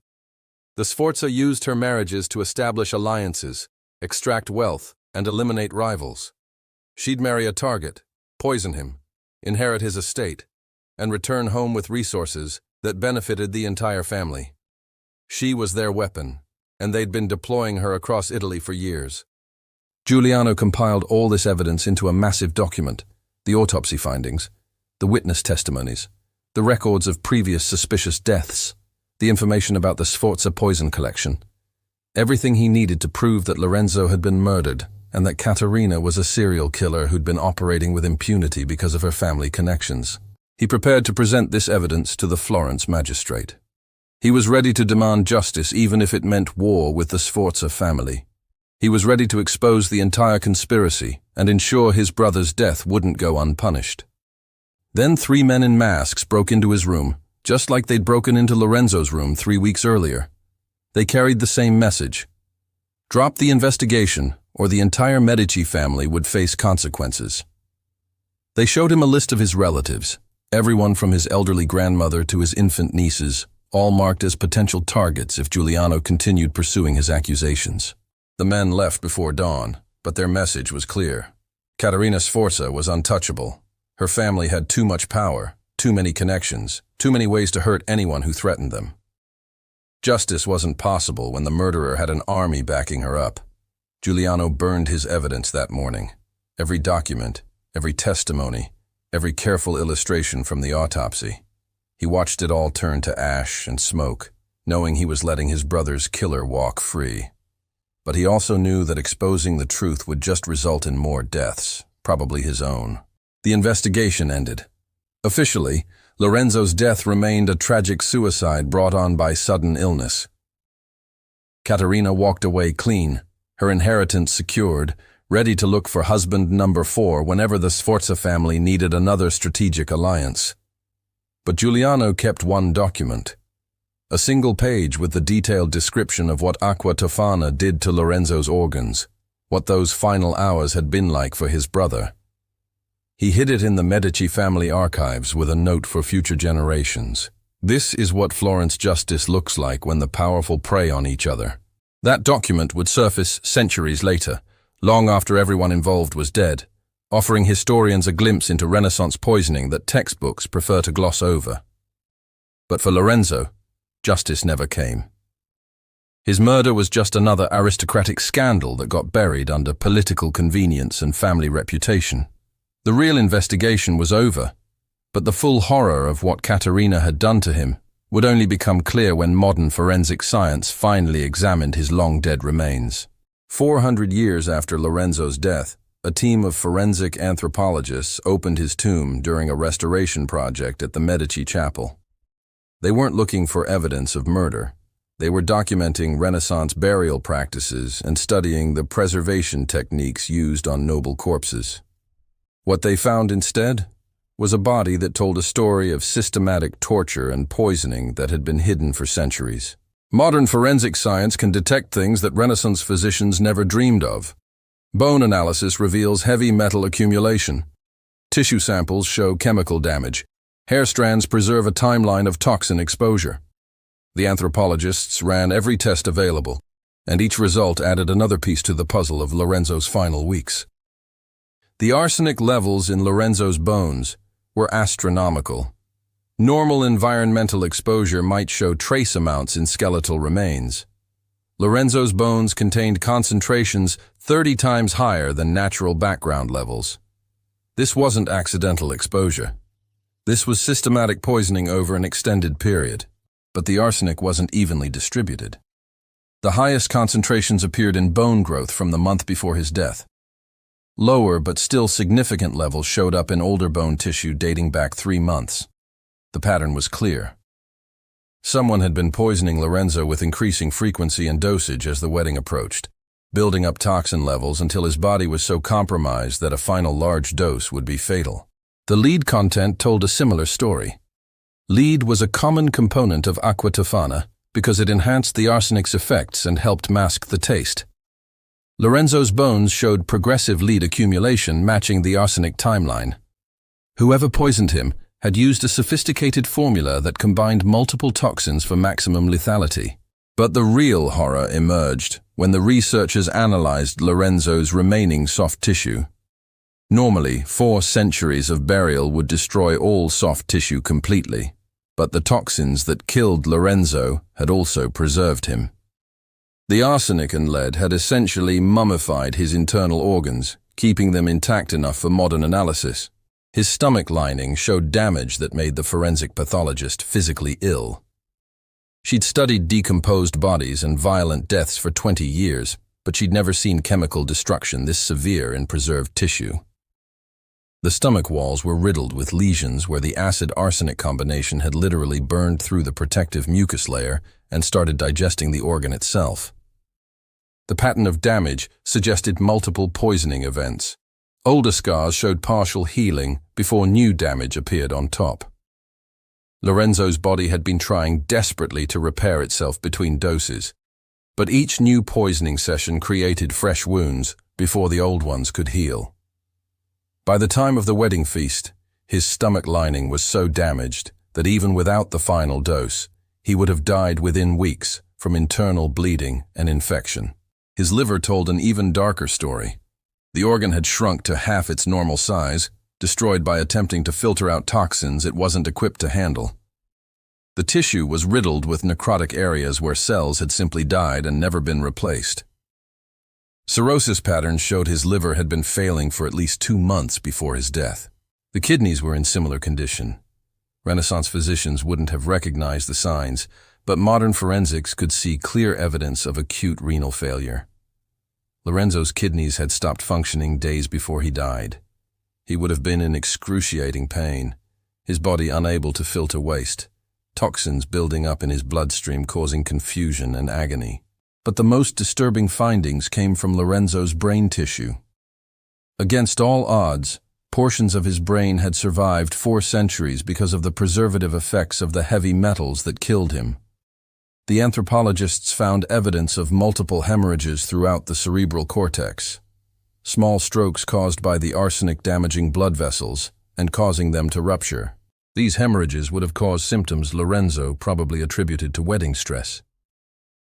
The Sforza used her marriages to establish alliances, extract wealth, and eliminate rivals. She'd marry a target, poison him, inherit his estate, and return home with resources that benefited the entire family. She was their weapon, and they'd been deploying her across Italy for years. Giuliano compiled all this evidence into a massive document: the autopsy findings, the witness testimonies, the records of previous suspicious deaths, the information about the Sforza poison collection. Everything he needed to prove that Lorenzo had been murdered and that Caterina was a serial killer who'd been operating with impunity because of her family connections. He prepared to present this evidence to the Florence magistrate. He was ready to demand justice even if it meant war with the Sforza family. He was ready to expose the entire conspiracy and ensure his brother's death wouldn't go unpunished. Then 3 men in masks broke into his room, just like they'd broken into Lorenzo's room 3 weeks earlier. They carried the same message: drop the investigation, or the entire Medici family would face consequences. They showed him a list of his relatives, everyone from his elderly grandmother to his infant nieces, all marked as potential targets if Giuliano continued pursuing his accusations. The men left before dawn, but their message was clear. Caterina Sforza was untouchable. Her family had too much power, too many connections, too many ways to hurt anyone who threatened them. Justice wasn't possible when the murderer had an army backing her up. Giuliano burned his evidence that morning. Every document, every testimony, every careful illustration from the autopsy. He watched it all turn to ash and smoke, knowing he was letting his brother's killer walk free. But he also knew that exposing the truth would just result in more deaths, probably his own. The investigation ended. Officially, Lorenzo's death remained a tragic suicide brought on by sudden illness. Caterina walked away clean, her inheritance secured, ready to look for husband number 4 whenever the Sforza family needed another strategic alliance. But Giuliano kept one document, a single page with the detailed description of what Acqua Tofana did to Lorenzo's organs, what those final hours had been like for his brother. He hid it in the Medici family archives with a note for future generations. This is what Florence justice looks like when the powerful prey on each other. That document would surface centuries later, long after everyone involved was dead, offering historians a glimpse into Renaissance poisoning that textbooks prefer to gloss over. But for Lorenzo, justice never came. His murder was just another aristocratic scandal that got buried under political convenience and family reputation. The real investigation was over, but the full horror of what Caterina had done to him would only become clear when modern forensic science finally examined his long-dead remains. 400 years after Lorenzo's death, a team of forensic anthropologists opened his tomb during a restoration project at the Medici Chapel. They weren't looking for evidence of murder. They were documenting Renaissance burial practices and studying the preservation techniques used on noble corpses. What they found instead was a body that told a story of systematic torture and poisoning that had been hidden for centuries. Modern forensic science can detect things that Renaissance physicians never dreamed of. Bone analysis reveals heavy metal accumulation. Tissue samples show chemical damage. Hair strands preserve a timeline of toxin exposure. The anthropologists ran every test available, and each result added another piece to the puzzle of Lorenzo's final weeks. The arsenic levels in Lorenzo's bones were astronomical. Normal environmental exposure might show trace amounts in skeletal remains. Lorenzo's bones contained concentrations 30 times higher than natural background levels. This wasn't accidental exposure. This was systematic poisoning over an extended period, but the arsenic wasn't evenly distributed. The highest concentrations appeared in bone growth from the month before his death. Lower but still significant levels showed up in older bone tissue dating back 3 months. The pattern was clear. Someone had been poisoning Lorenzo with increasing frequency and dosage as the wedding approached, building up toxin levels until his body was so compromised that a final large dose would be fatal. The lead content told a similar story. Lead was a common component of Acqua Tofana because it enhanced the arsenic's effects and helped mask the taste. Lorenzo's bones showed progressive lead accumulation matching the arsenic timeline. Whoever poisoned him had used a sophisticated formula that combined multiple toxins for maximum lethality. But the real horror emerged when the researchers analyzed Lorenzo's remaining soft tissue. Normally, 4 centuries of burial would destroy all soft tissue completely, but the toxins that killed Lorenzo had also preserved him. The arsenic and lead had essentially mummified his internal organs, keeping them intact enough for modern analysis. His stomach lining showed damage that made the forensic pathologist physically ill. She'd studied decomposed bodies and violent deaths for 20 years, but she'd never seen chemical destruction this severe in preserved tissue. The stomach walls were riddled with lesions where the acid-arsenic combination had literally burned through the protective mucus layer and started digesting the organ itself. The pattern of damage suggested multiple poisoning events. Older scars showed partial healing before new damage appeared on top. Lorenzo's body had been trying desperately to repair itself between doses, but each new poisoning session created fresh wounds before the old ones could heal. By the time of the wedding feast, his stomach lining was so damaged that even without the final dose, he would have died within weeks from internal bleeding and infection. His liver told an even darker story. The organ had shrunk to half its normal size, destroyed by attempting to filter out toxins it wasn't equipped to handle. The tissue was riddled with necrotic areas where cells had simply died and never been replaced. Cirrhosis patterns showed his liver had been failing for at least 2 months before his death. The kidneys were in similar condition. Renaissance physicians wouldn't have recognized the signs, but modern forensics could see clear evidence of acute renal failure. Lorenzo's kidneys had stopped functioning days before he died. He would have been in excruciating pain, his body unable to filter waste, toxins building up in his bloodstream causing confusion and agony. But the most disturbing findings came from Lorenzo's brain tissue. Against all odds, portions of his brain had survived 4 centuries because of the preservative effects of the heavy metals that killed him. The anthropologists found evidence of multiple hemorrhages throughout the cerebral cortex, small strokes caused by the arsenic damaging blood vessels and causing them to rupture. These hemorrhages would have caused symptoms Lorenzo probably attributed to wedding stress.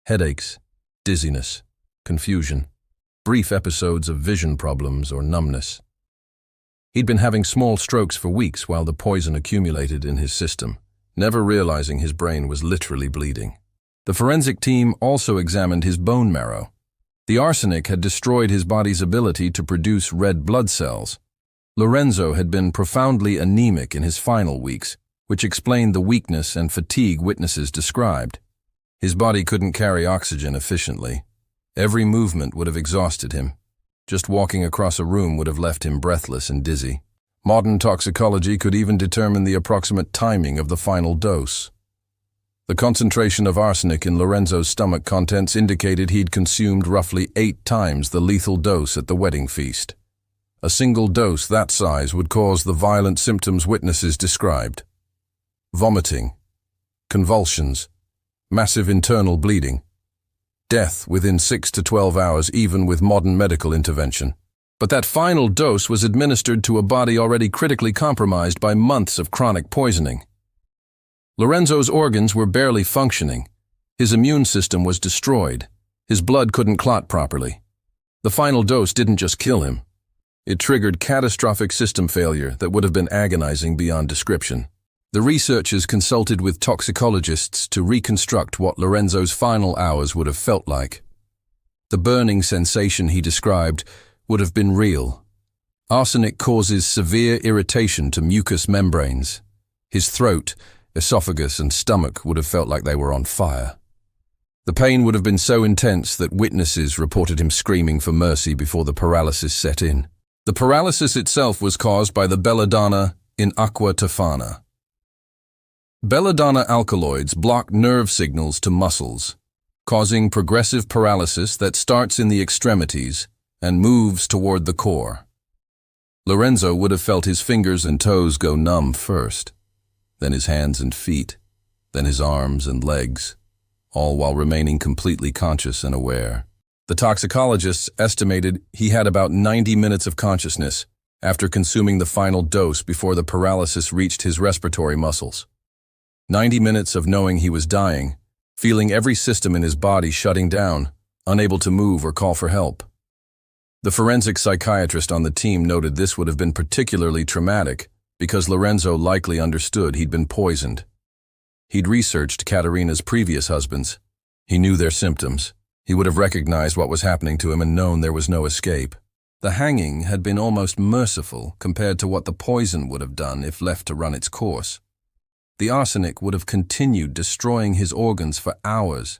Headaches, dizziness, confusion, brief episodes of vision problems or numbness. He'd been having small strokes for weeks while the poison accumulated in his system, never realizing his brain was literally bleeding. The forensic team also examined his bone marrow. The arsenic had destroyed his body's ability to produce red blood cells. Lorenzo had been profoundly anemic in his final weeks, which explained the weakness and fatigue witnesses described. His body couldn't carry oxygen efficiently. Every movement would have exhausted him. Just walking across a room would have left him breathless and dizzy. Modern toxicology could even determine the approximate timing of the final dose. The concentration of arsenic in Lorenzo's stomach contents indicated he'd consumed roughly 8 times the lethal dose at the wedding feast. A single dose that size would cause the violent symptoms witnesses described: vomiting, convulsions, massive internal bleeding, death within 6 to 12 hours even with modern medical intervention. But that final dose was administered to a body already critically compromised by months of chronic poisoning. Lorenzo's organs were barely functioning. His immune system was destroyed. His blood couldn't clot properly. The final dose didn't just kill him. It triggered catastrophic system failure that would have been agonizing beyond description. The researchers consulted with toxicologists to reconstruct what Lorenzo's final hours would have felt like. The burning sensation he described would have been real. Arsenic causes severe irritation to mucous membranes. His throat, esophagus, and stomach would have felt like they were on fire. The pain would have been so intense that witnesses reported him screaming for mercy before the paralysis set in. The paralysis itself was caused by the belladonna in aqua tofana. Belladonna alkaloids block nerve signals to muscles, causing progressive paralysis that starts in the extremities and moves toward the core. Lorenzo would have felt his fingers and toes go numb first, then his hands and feet, then his arms and legs, all while remaining completely conscious and aware. The toxicologists estimated he had about 90 minutes of consciousness after consuming the final dose before the paralysis reached his respiratory muscles. 90 minutes of knowing he was dying, feeling every system in his body shutting down, unable to move or call for help. The forensic psychiatrist on the team noted this would have been particularly traumatic because Lorenzo likely understood he'd been poisoned. He'd researched Caterina's previous husbands. He knew their symptoms. He would have recognized what was happening to him and known there was no escape. The hanging had been almost merciful compared to what the poison would have done if left to run its course. The arsenic would have continued destroying his organs for hours.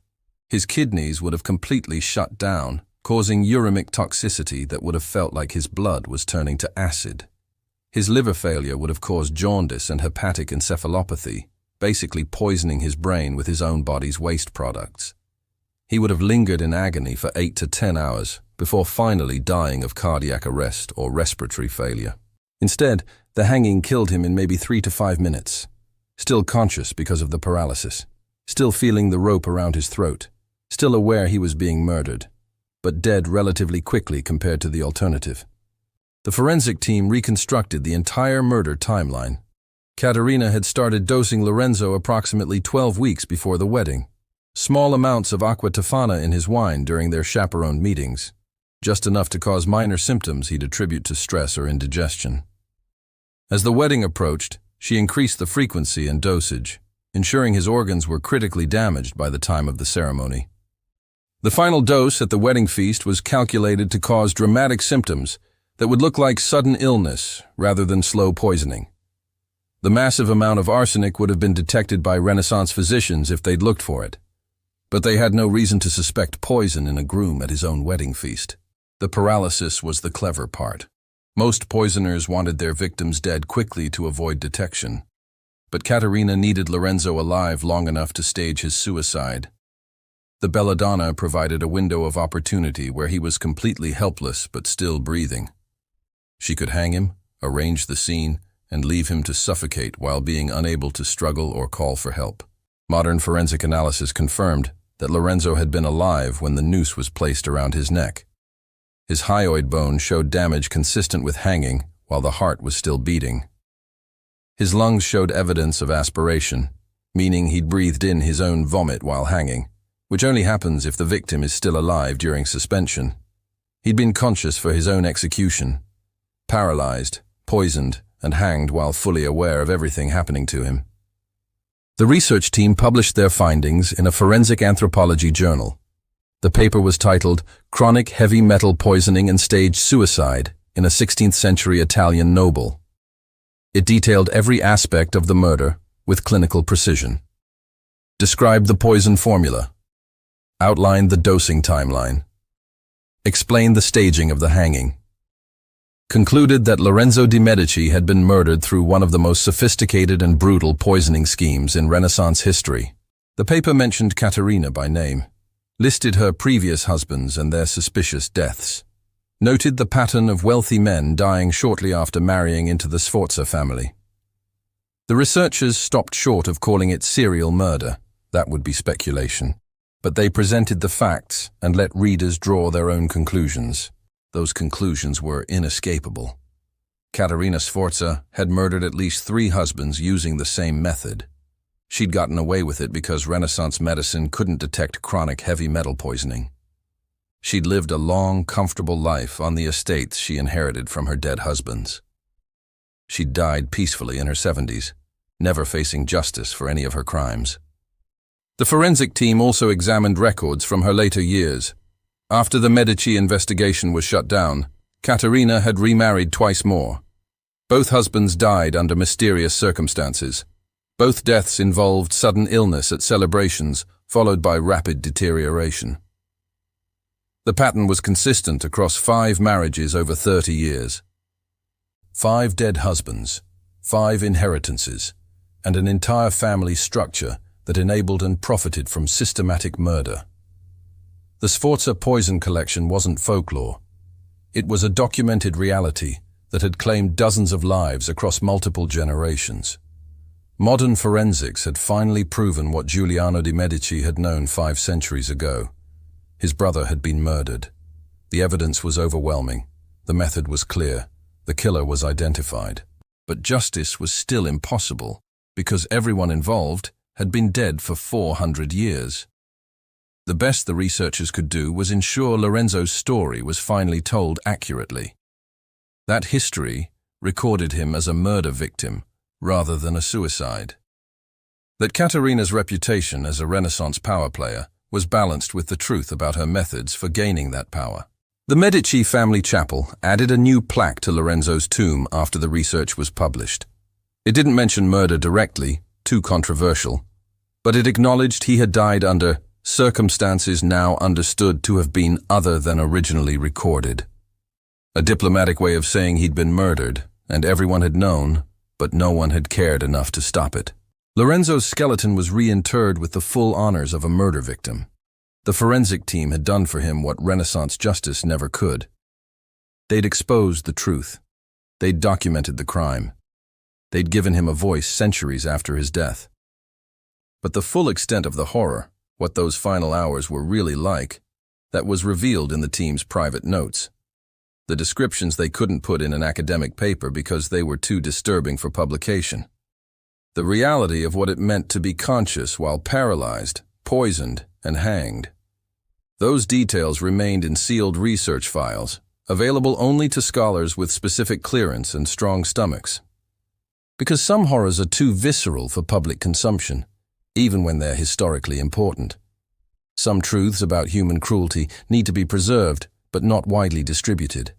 His kidneys would have completely shut down, causing uremic toxicity that would have felt like his blood was turning to acid. His liver failure would have caused jaundice and hepatic encephalopathy, basically poisoning his brain with his own body's waste products. He would have lingered in agony for 8 to 10 hours before finally dying of cardiac arrest or respiratory failure. Instead, the hanging killed him in maybe 3 to 5 minutes, still conscious because of the paralysis, still feeling the rope around his throat, still aware he was being murdered, but dead relatively quickly compared to the alternative. The forensic team reconstructed the entire murder timeline. Caterina had started dosing Lorenzo approximately 12 weeks before the wedding. Small amounts of aqua tofana in his wine during their chaperoned meetings, just enough to cause minor symptoms he'd attribute to stress or indigestion. As the wedding approached, she increased the frequency and dosage, ensuring his organs were critically damaged by the time of the ceremony. The final dose at the wedding feast was calculated to cause dramatic symptoms, that would look like sudden illness rather than slow poisoning. The massive amount of arsenic would have been detected by Renaissance physicians if they'd looked for it. But they had no reason to suspect poison in a groom at his own wedding feast. The paralysis was the clever part. Most poisoners wanted their victims dead quickly to avoid detection. But Caterina needed Lorenzo alive long enough to stage his suicide. The belladonna provided a window of opportunity where he was completely helpless but still breathing. She could hang him, arrange the scene, and leave him to suffocate while being unable to struggle or call for help. Modern forensic analysis confirmed that Lorenzo had been alive when the noose was placed around his neck. His hyoid bone showed damage consistent with hanging while the heart was still beating. His lungs showed evidence of aspiration, meaning he'd breathed in his own vomit while hanging, which only happens if the victim is still alive during suspension. He'd been conscious for his own execution, paralyzed, poisoned, and hanged while fully aware of everything happening to him. The research team published their findings in a forensic anthropology journal. The paper was titled "Chronic Heavy Metal Poisoning and Staged Suicide in a 16th-Century Italian Noble." It detailed every aspect of the murder with clinical precision. Described the poison formula. Outlined the dosing timeline. Explained the staging of the hanging. Concluded that Lorenzo de' Medici had been murdered through one of the most sophisticated and brutal poisoning schemes in Renaissance history. The paper mentioned Caterina by name, listed her previous husbands and their suspicious deaths, noted the pattern of wealthy men dying shortly after marrying into the Sforza family. The researchers stopped short of calling it serial murder. That would be speculation. But they presented the facts and let readers draw their own conclusions. Those conclusions were inescapable. Caterina Sforza had murdered at least 3 husbands using the same method. She'd gotten away with it because Renaissance medicine couldn't detect chronic heavy metal poisoning. She'd lived a long, comfortable life on the estates she inherited from her dead husbands. She'd died peacefully in her 70s, never facing justice for any of her crimes. The forensic team also examined records from her later years. After the Medici investigation was shut down, Caterina had remarried twice more. Both husbands died under mysterious circumstances. Both deaths involved sudden illness at celebrations, followed by rapid deterioration. The pattern was consistent across 5 marriages over 30 years. 5 dead husbands, 5 inheritances, and an entire family structure that enabled and profited from systematic murder. The Sforza poison collection wasn't folklore. It was a documented reality that had claimed dozens of lives across multiple generations. Modern forensics had finally proven what Giuliano de' Medici had known 5 centuries ago. His brother had been murdered. The evidence was overwhelming. The method was clear. The killer was identified. But justice was still impossible because everyone involved had been dead for 400 years. The best the researchers could do was ensure Lorenzo's story was finally told accurately. That history recorded him as a murder victim rather than a suicide. That Caterina's reputation as a Renaissance power player was balanced with the truth about her methods for gaining that power. The Medici family chapel added a new plaque to Lorenzo's tomb after the research was published. It didn't mention murder directly, too controversial, but it acknowledged he had died under circumstances now understood to have been other than originally recorded. A diplomatic way of saying he'd been murdered, and everyone had known, but no one had cared enough to stop it. Lorenzo's skeleton was reinterred with the full honors of a murder victim. The forensic team had done for him what Renaissance justice never could. They'd exposed the truth. They'd documented the crime. They'd given him a voice centuries after his death. But the full extent of the horror, what those final hours were really like, that was revealed in the team's private notes. The descriptions they couldn't put in an academic paper because they were too disturbing for publication. The reality of what it meant to be conscious while paralyzed, poisoned, and hanged. Those details remained in sealed research files, available only to scholars with specific clearance and strong stomachs. Because some horrors are too visceral for public consumption, even when they're historically important. Some truths about human cruelty need to be preserved, but not widely distributed.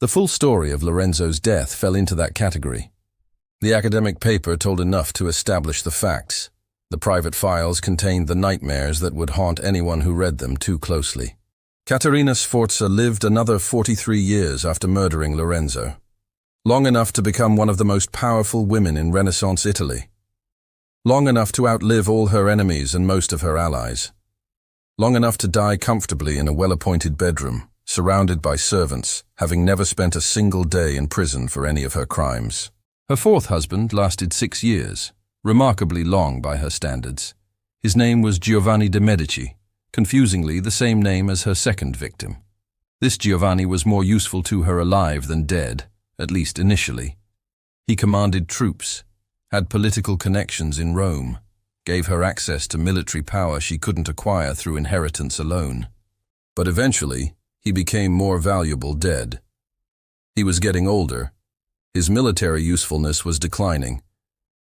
The full story of Lorenzo's death fell into that category. The academic paper told enough to establish the facts. The private files contained the nightmares that would haunt anyone who read them too closely. Caterina Sforza lived another 43 years after murdering Lorenzo, long enough to become one of the most powerful women in Renaissance Italy, long enough to outlive all her enemies and most of her allies, long enough to die comfortably in a well-appointed bedroom, surrounded by servants, having never spent a single day in prison for any of her crimes. Her fourth husband lasted 6 years, remarkably long by her standards. His name was Giovanni de' Medici, confusingly the same name as her second victim. This Giovanni was more useful to her alive than dead, at least initially. He commanded troops, had political connections in Rome, gave her access to military power she couldn't acquire through inheritance alone. But eventually, he became more valuable dead. He was getting older, his military usefulness was declining,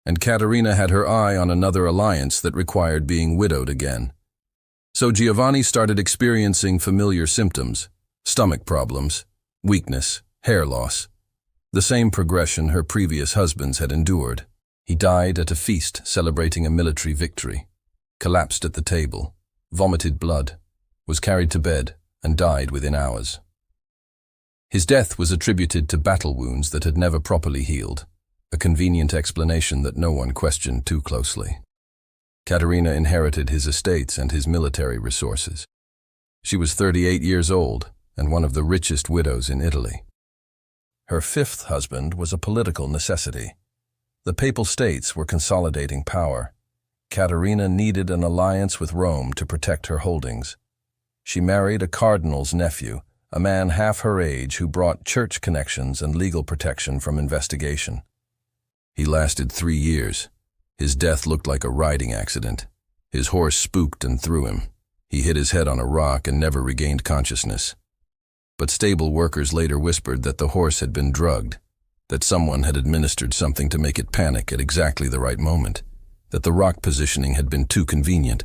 and Caterina had her eye on another alliance that required being widowed again. So Giovanni started experiencing familiar symptoms: stomach problems, weakness, hair loss. The same progression her previous husbands had endured. He died at a feast celebrating a military victory, collapsed at the table, vomited blood, was carried to bed, and died within hours. His death was attributed to battle wounds that had never properly healed, a convenient explanation that no one questioned too closely. Caterina inherited his estates and his military resources. She was 38 years old and one of the richest widows in Italy. Her fifth husband was a political necessity. The Papal States were consolidating power. Caterina needed an alliance with Rome to protect her holdings. She married a cardinal's nephew, a man half her age who brought church connections and legal protection from investigation. He lasted 3 years. His death looked like a riding accident. His horse spooked and threw him. He hit his head on a rock and never regained consciousness. But stable workers later whispered that the horse had been drugged, that someone had administered something to make it panic at exactly the right moment, that the rock positioning had been too convenient,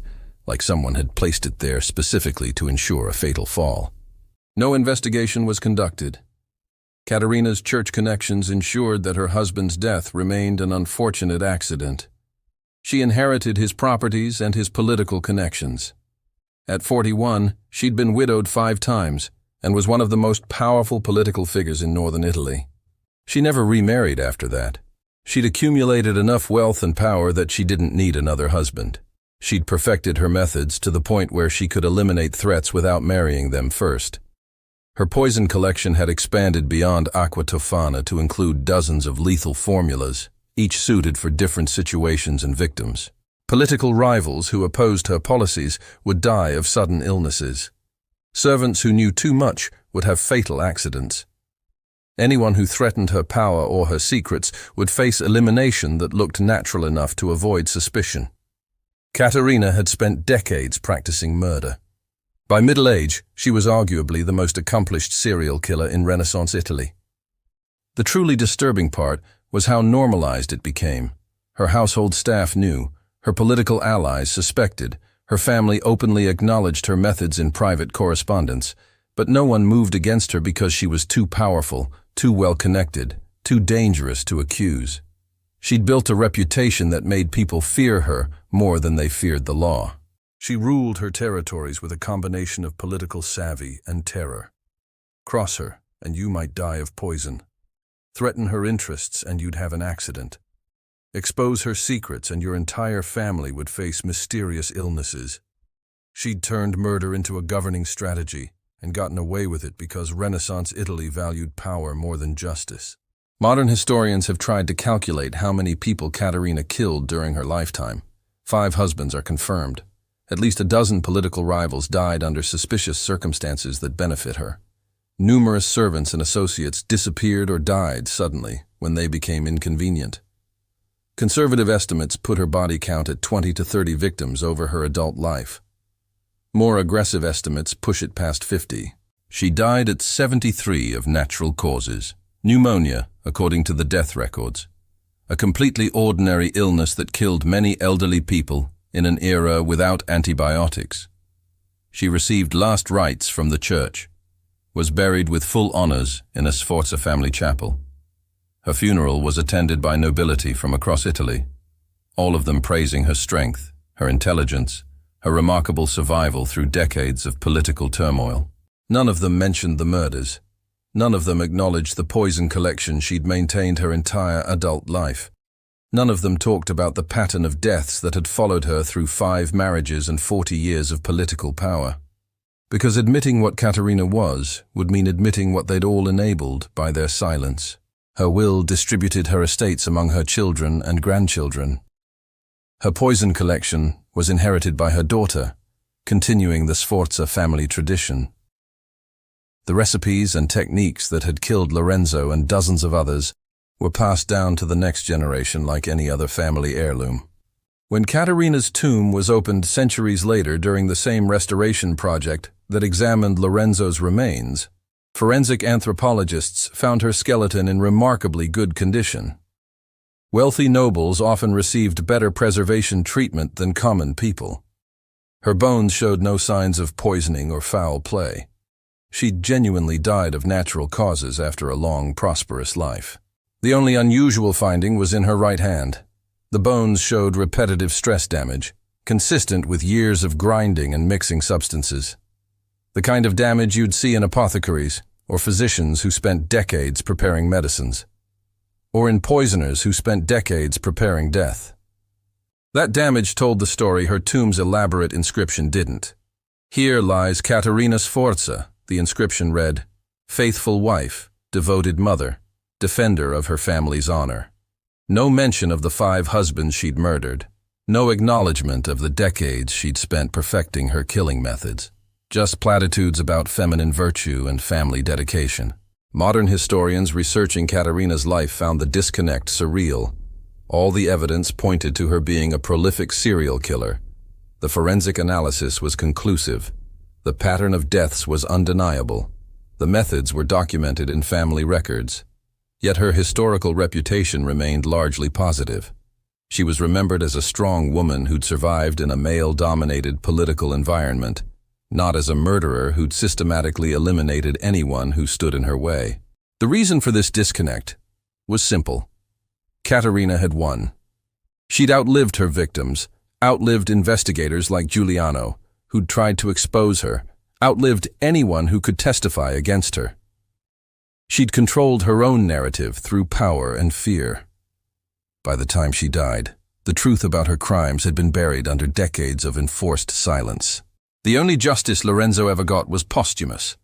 like someone had placed it there specifically to ensure a fatal fall. No investigation was conducted. Caterina's church connections ensured that her husband's death remained an unfortunate accident. She inherited his properties and his political connections. At 41, she'd been widowed 5 times and was one of the most powerful political figures in northern Italy. She never remarried after that. She'd accumulated enough wealth and power that she didn't need another husband. She'd perfected her methods to the point where she could eliminate threats without marrying them first. Her poison collection had expanded beyond aqua tofana to include dozens of lethal formulas, each suited for different situations and victims. Political rivals who opposed her policies would die of sudden illnesses. Servants who knew too much would have fatal accidents. Anyone who threatened her power or her secrets would face elimination that looked natural enough to avoid suspicion. Caterina had spent decades practicing murder. By middle age, she was arguably the most accomplished serial killer in Renaissance Italy. The truly disturbing part was how normalized it became. Her household staff knew, her political allies suspected, her family openly acknowledged her methods in private correspondence, but no one moved against her because she was too powerful, too well-connected, too dangerous to accuse. She'd built a reputation that made people fear her more than they feared the law. She ruled her territories with a combination of political savvy and terror. Cross her, and you might die of poison. Threaten her interests, and you'd have an accident. Expose her secrets, and your entire family would face mysterious illnesses. She'd turned murder into a governing strategy and gotten away with it because Renaissance Italy valued power more than justice. Modern historians have tried to calculate how many people Caterina killed during her lifetime. 5 husbands are confirmed. At least a dozen political rivals died under suspicious circumstances that benefit her. Numerous servants and associates disappeared or died suddenly when they became inconvenient. Conservative estimates put her body count at 20 to 30 victims over her adult life. More aggressive estimates push it past 50. She died at 73 of natural causes. Pneumonia, according to the death records. A completely ordinary illness that killed many elderly people in an era without antibiotics. She received last rites from the church. was buried with full honors in a Sforza family chapel. Her funeral was attended by nobility from across Italy, all of them praising her strength, her intelligence, her remarkable survival through decades of political turmoil. None of them mentioned the murders. None of them acknowledged the poison collection she'd maintained her entire adult life. None of them talked about the pattern of deaths that had followed her through 5 marriages and 40 years of political power. Because admitting what Caterina was would mean admitting what they'd all enabled by their silence. Her will distributed her estates among her children and grandchildren. Her poison collection was inherited by her daughter, continuing the Sforza family tradition. The recipes and techniques that had killed Lorenzo and dozens of others were passed down to the next generation like any other family heirloom. When Caterina's tomb was opened centuries later during the same restoration project that examined Lorenzo's remains, forensic anthropologists found her skeleton in remarkably good condition. Wealthy nobles often received better preservation treatment than common people. Her bones showed no signs of poisoning or foul play. She'd genuinely died of natural causes after a long, prosperous life. The only unusual finding was in her right hand. The bones showed repetitive stress damage, consistent with years of grinding and mixing substances. The kind of damage you'd see in apothecaries or physicians who spent decades preparing medicines, or in poisoners who spent decades preparing death. That damage told the story her tomb's elaborate inscription didn't. Here lies Caterina Sforza. The inscription read, "Faithful wife, devoted mother, defender of her family's honor." No mention of the 5 husbands she'd murdered. No acknowledgement of the decades she'd spent perfecting her killing methods. Just platitudes about feminine virtue and family dedication. Modern historians researching Caterina's life found the disconnect surreal. All the evidence pointed to her being a prolific serial killer. The forensic analysis was conclusive. The pattern of deaths was undeniable. The methods were documented in family records. Yet her historical reputation remained largely positive. She was remembered as a strong woman who'd survived in a male-dominated political environment, not as a murderer who'd systematically eliminated anyone who stood in her way. The reason for this disconnect was simple. Caterina had won. She'd outlived her victims, outlived investigators like Giuliano, who'd tried to expose her, outlived anyone who could testify against her. She'd controlled her own narrative through power and fear. By the time she died, the truth about her crimes had been buried under decades of enforced silence. The only justice Lorenzo ever got was posthumous.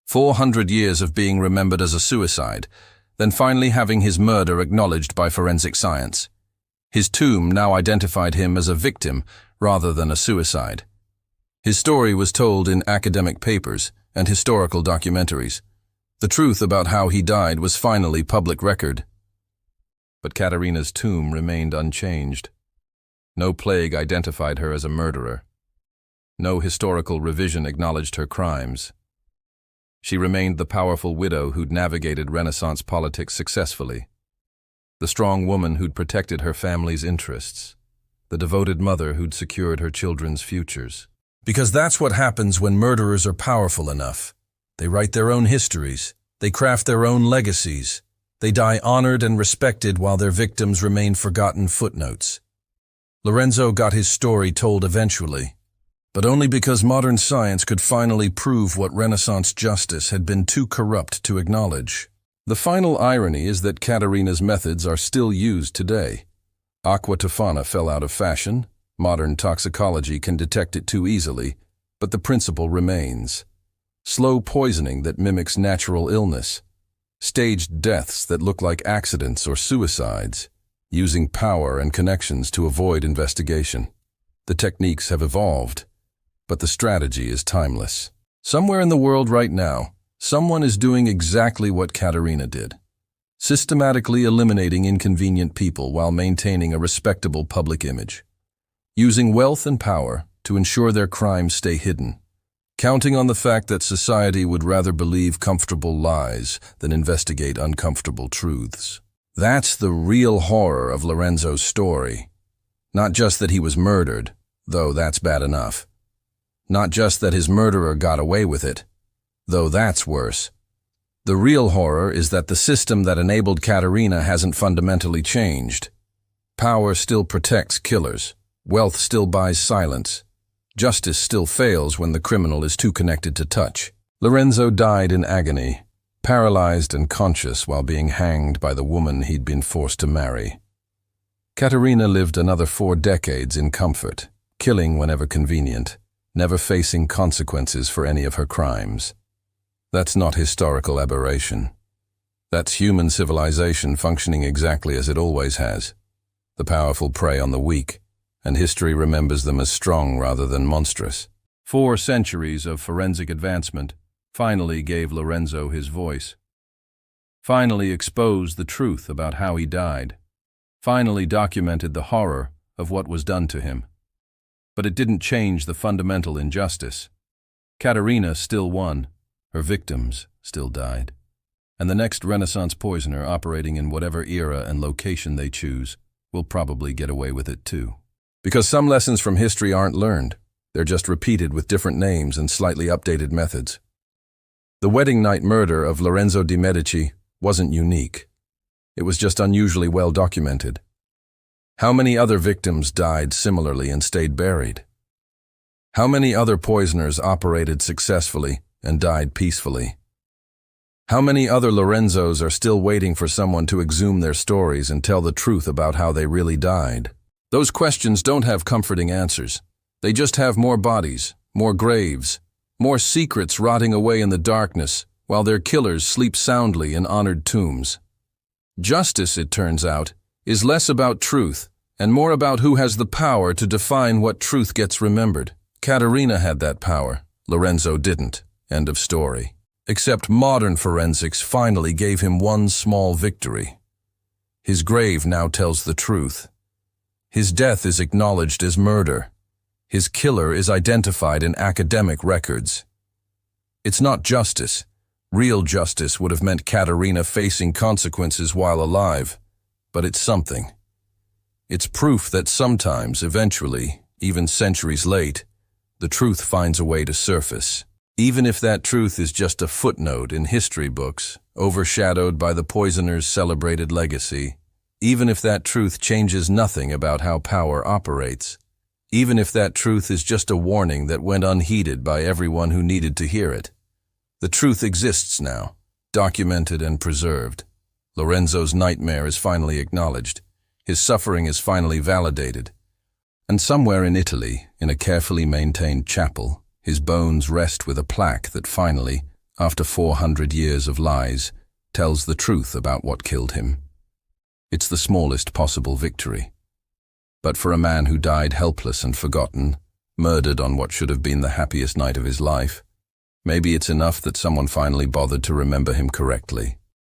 400 years of being remembered as a suicide, then finally having his murder acknowledged by forensic science. His tomb now identified him as a victim rather than a suicide. His story was told in academic papers and historical documentaries. The truth about how he died was finally public record. But Caterina's tomb remained unchanged. No plague identified her as a murderer. No historical revision acknowledged her crimes. She remained the powerful widow who'd navigated Renaissance politics successfully, the strong woman who'd protected her family's interests, the devoted mother who'd secured her children's futures. Because that's what happens when murderers are powerful enough. They write their own histories. They craft their own legacies. They die honored and respected while their victims remain forgotten footnotes. Lorenzo got his story told eventually, but only because modern science could finally prove what Renaissance justice had been too corrupt to acknowledge. The final irony is that Caterina's methods are still used today. Aqua Tofana fell out of fashion. Modern toxicology can detect it too easily, but the principle remains. Slow poisoning that mimics natural illness. Staged deaths that look like accidents or suicides, using power and connections to avoid investigation. The techniques have evolved, but the strategy is timeless. Somewhere in the world right now, someone is doing exactly what Caterina did, systematically eliminating inconvenient people while maintaining a respectable public image, using wealth and power to ensure their crimes stay hidden, counting on the fact that society would rather believe comfortable lies than investigate uncomfortable truths. That's the real horror of Lorenzo's story. Not just that he was murdered, though that's bad enough. Not just that his murderer got away with it. Though that's worse. The real horror is that the system that enabled Katerina hasn't fundamentally changed. Power still protects killers. Wealth still buys silence. Justice still fails when the criminal is too connected to touch. Lorenzo died in agony, paralyzed and conscious while being hanged by the woman he'd been forced to marry. Katerina lived another 4 decades in comfort, killing whenever convenient, never facing consequences for any of her crimes. That's not historical aberration. That's human civilization functioning exactly as it always has. The powerful prey on the weak, and history remembers them as strong rather than monstrous. 4 centuries of forensic advancement finally gave Lorenzo his voice. Finally exposed the truth about how he died. Finally documented the horror of what was done to him. But it didn't change the fundamental injustice. Katerina still won. Her victims still died. And the next Renaissance poisoner operating in whatever era and location they choose will probably get away with it too. Because some lessons from history aren't learned. They're just repeated with different names and slightly updated methods. The wedding night murder of Lorenzo de' Medici wasn't unique. It was just unusually well documented. How many other victims died similarly and stayed buried? How many other poisoners operated successfully and died peacefully? How many other Lorenzos are still waiting for someone to exhume their stories and tell the truth about how they really died? Those questions don't have comforting answers. They just have more bodies, more graves, more secrets rotting away in the darkness while their killers sleep soundly in honored tombs. Justice, it turns out, is less about truth and more about who has the power to define what truth gets remembered. Katerina had that power. Lorenzo didn't. End of story. Except modern forensics finally gave him one small victory. His grave now tells the truth. His death is acknowledged as murder. His killer is identified in academic records. It's not justice. Real justice would have meant Katerina facing consequences while alive, but it's something. It's proof that sometimes, eventually, even centuries late, the truth finds a way to surface. Even if that truth is just a footnote in history books, overshadowed by the poisoner's celebrated legacy, even if that truth changes nothing about how power operates, even if that truth is just a warning that went unheeded by everyone who needed to hear it. The truth exists now, documented and preserved. Lorenzo's nightmare is finally acknowledged. His suffering is finally validated. And somewhere in Italy, in a carefully maintained chapel, his bones rest with a plaque that finally, after 400 years of lies, tells the truth about what killed him. It's the smallest possible victory. But for a man who died helpless and forgotten, murdered on what should have been the happiest night of his life, maybe it's enough that someone finally bothered to remember him correctly.